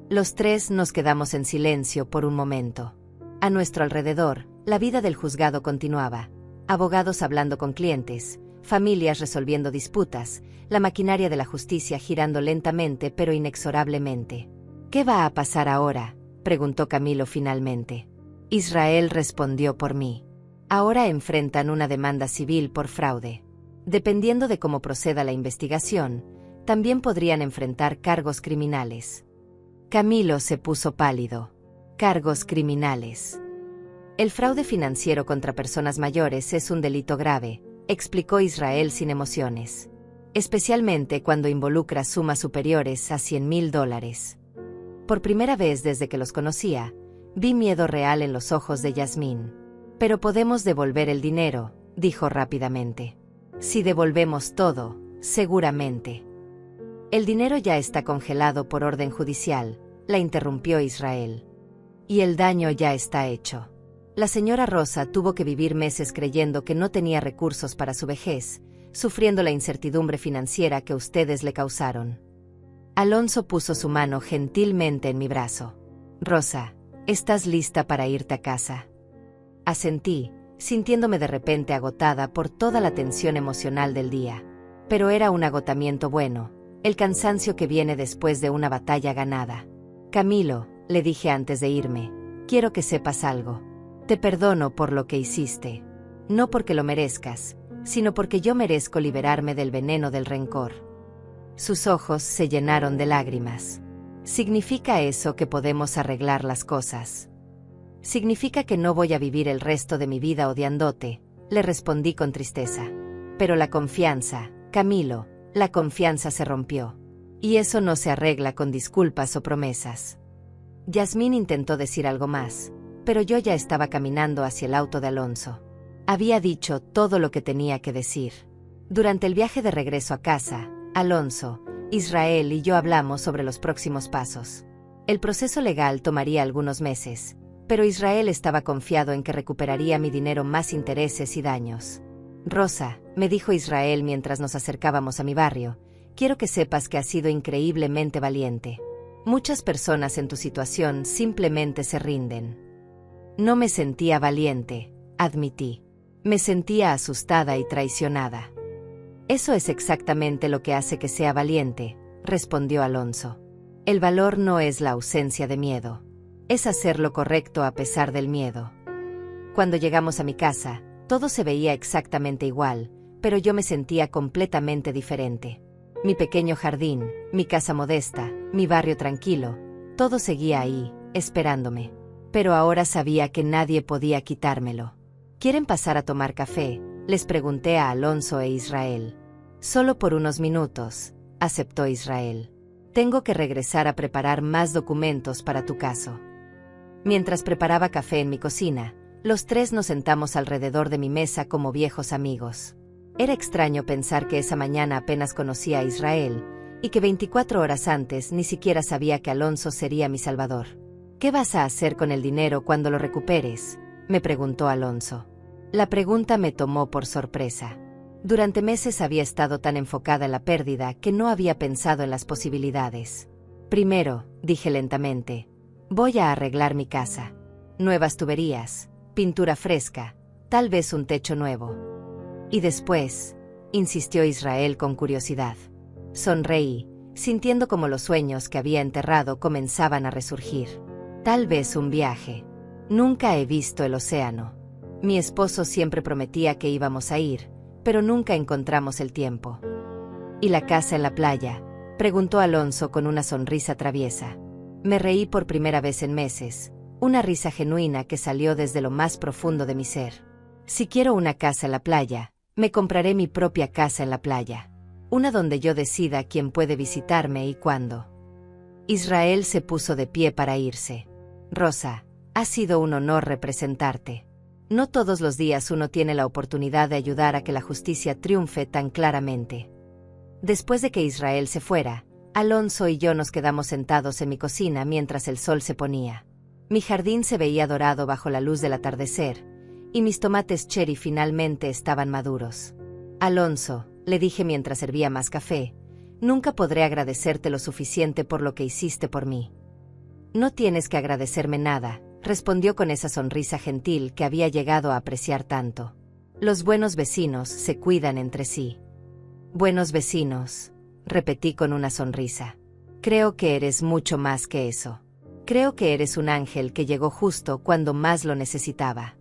Los 3 nos quedamos en silencio por un momento. A nuestro alrededor, la vida del juzgado continuaba. Abogados hablando con clientes, familias resolviendo disputas, la maquinaria de la justicia girando lentamente pero inexorablemente. ¿Qué va a pasar ahora?, preguntó Camilo finalmente. Israel respondió por mí. Ahora enfrentan una demanda civil por fraude. Dependiendo de cómo proceda la investigación, también podrían enfrentar cargos criminales. Camilo se puso pálido. Cargos criminales. El fraude financiero contra personas mayores es un delito grave, explicó Israel sin emociones. Especialmente cuando involucra sumas superiores a $100,000. Por primera vez desde que los conocía, vi miedo real en los ojos de Yasmín. Pero podemos devolver el dinero, dijo rápidamente. Si devolvemos todo, seguramente. El dinero ya está congelado por orden judicial, la interrumpió Israel. Y el daño ya está hecho. La señora Rosa tuvo que vivir meses creyendo que no tenía recursos para su vejez, sufriendo la incertidumbre financiera que ustedes le causaron. Alonso puso su mano gentilmente en mi brazo. Rosa, ¿estás lista para irte a casa? Asentí, sintiéndome de repente agotada por toda la tensión emocional del día. Pero era un agotamiento bueno, el cansancio que viene después de una batalla ganada. Camilo, le dije antes de irme, quiero que sepas algo. Te perdono por lo que hiciste. No porque lo merezcas, sino porque yo merezco liberarme del veneno del rencor. Sus ojos se llenaron de lágrimas. ¿Significa eso que podemos arreglar las cosas? Significa que no voy a vivir el resto de mi vida odiándote, le respondí con tristeza. Pero la confianza, Camilo, la confianza se rompió. Y eso no se arregla con disculpas o promesas. Yasmín intentó decir algo más, pero yo ya estaba caminando hacia el auto de Alonso. Había dicho todo lo que tenía que decir. Durante el viaje de regreso a casa, Alonso, Israel y yo hablamos sobre los próximos pasos. El proceso legal tomaría algunos meses, pero Israel estaba confiado en que recuperaría mi dinero más intereses y daños. Rosa, me dijo Israel mientras nos acercábamos a mi barrio, quiero que sepas que has sido increíblemente valiente. Muchas personas en tu situación simplemente se rinden. No me sentía valiente, admití. Me sentía asustada y traicionada. Eso es exactamente lo que hace que sea valiente, respondió Alonso. El valor no es la ausencia de miedo. Es hacer lo correcto a pesar del miedo. Cuando llegamos a mi casa, todo se veía exactamente igual, pero yo me sentía completamente diferente. Mi pequeño jardín, mi casa modesta, mi barrio tranquilo, todo seguía ahí, esperándome. Pero ahora sabía que nadie podía quitármelo. ¿Quieren pasar a tomar café?, les pregunté a Alonso e Israel. Solo por unos minutos, aceptó Israel. Tengo que regresar a preparar más documentos para tu caso. Mientras preparaba café en mi cocina, los 3 nos sentamos alrededor de mi mesa como viejos amigos. Era extraño pensar que esa mañana apenas conocía a Israel, y que 24 horas antes ni siquiera sabía que Alonso sería mi salvador. ¿Qué vas a hacer con el dinero cuando lo recuperes?, me preguntó Alonso. La pregunta me tomó por sorpresa. Durante meses había estado tan enfocada en la pérdida que no había pensado en las posibilidades. Primero, dije lentamente, voy a arreglar mi casa. Nuevas tuberías, pintura fresca, tal vez un techo nuevo. Y después, insistió Israel con curiosidad. Sonreí, sintiendo como los sueños que había enterrado comenzaban a resurgir. Tal vez un viaje. Nunca he visto el océano. Mi esposo siempre prometía que íbamos a ir, pero nunca encontramos el tiempo. ¿Y la casa en la playa?, preguntó Alonso con una sonrisa traviesa. Me reí por primera vez en meses, una risa genuina que salió desde lo más profundo de mi ser. Si quiero una casa en la playa, me compraré mi propia casa en la playa. Una donde yo decida quién puede visitarme y cuándo. Israel se puso de pie para irse. Rosa, ha sido un honor representarte. No todos los días uno tiene la oportunidad de ayudar a que la justicia triunfe tan claramente. Después de que Israel se fuera, Alonso y yo nos quedamos sentados en mi cocina mientras el sol se ponía. Mi jardín se veía dorado bajo la luz del atardecer, y mis tomates cherry finalmente estaban maduros. Alonso, le dije mientras servía más café, nunca podré agradecerte lo suficiente por lo que hiciste por mí. No tienes que agradecerme nada, respondió con esa sonrisa gentil que había llegado a apreciar tanto. Los buenos vecinos se cuidan entre sí. Buenos vecinos, repetí con una sonrisa. Creo que eres mucho más que eso. Creo que eres un ángel que llegó justo cuando más lo necesitaba.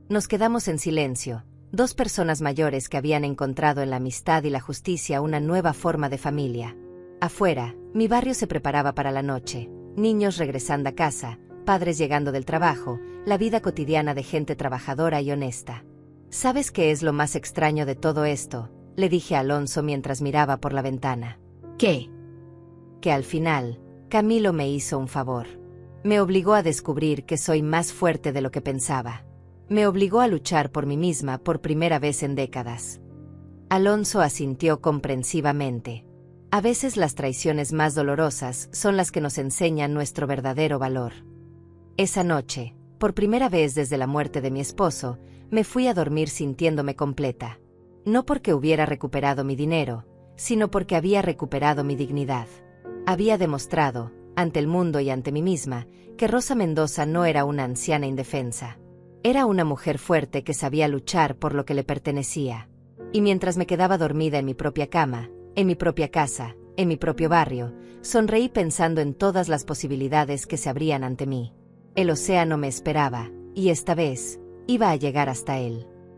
Nos quedamos en silencio, dos personas mayores que habían encontrado en la amistad y la justicia una nueva forma de familia. Afuera, mi barrio se preparaba para la noche, niños regresando a casa, padres llegando del trabajo, la vida cotidiana de gente trabajadora y honesta. ¿Sabes qué es lo más extraño de todo esto?, le dije a Alonso mientras miraba por la ventana. ¿Qué? Que al final, Camilo me hizo un favor. Me obligó a descubrir que soy más fuerte de lo que pensaba. Me obligó a luchar por mí misma por primera vez en décadas. Alonso asintió comprensivamente. A veces las traiciones más dolorosas son las que nos enseñan nuestro verdadero valor. Esa noche, por primera vez desde la muerte de mi esposo, me fui a dormir sintiéndome completa. No porque hubiera recuperado mi dinero, sino porque había recuperado mi dignidad. Había demostrado, ante el mundo y ante mí misma, que Rosa Mendoza no era una anciana indefensa. Era una mujer fuerte que sabía luchar por lo que le pertenecía. Y mientras me quedaba dormida en mi propia cama, en mi propia casa, en mi propio barrio, sonreí pensando en todas las posibilidades que se abrían ante mí. El océano me esperaba, y esta vez, iba a llegar hasta él.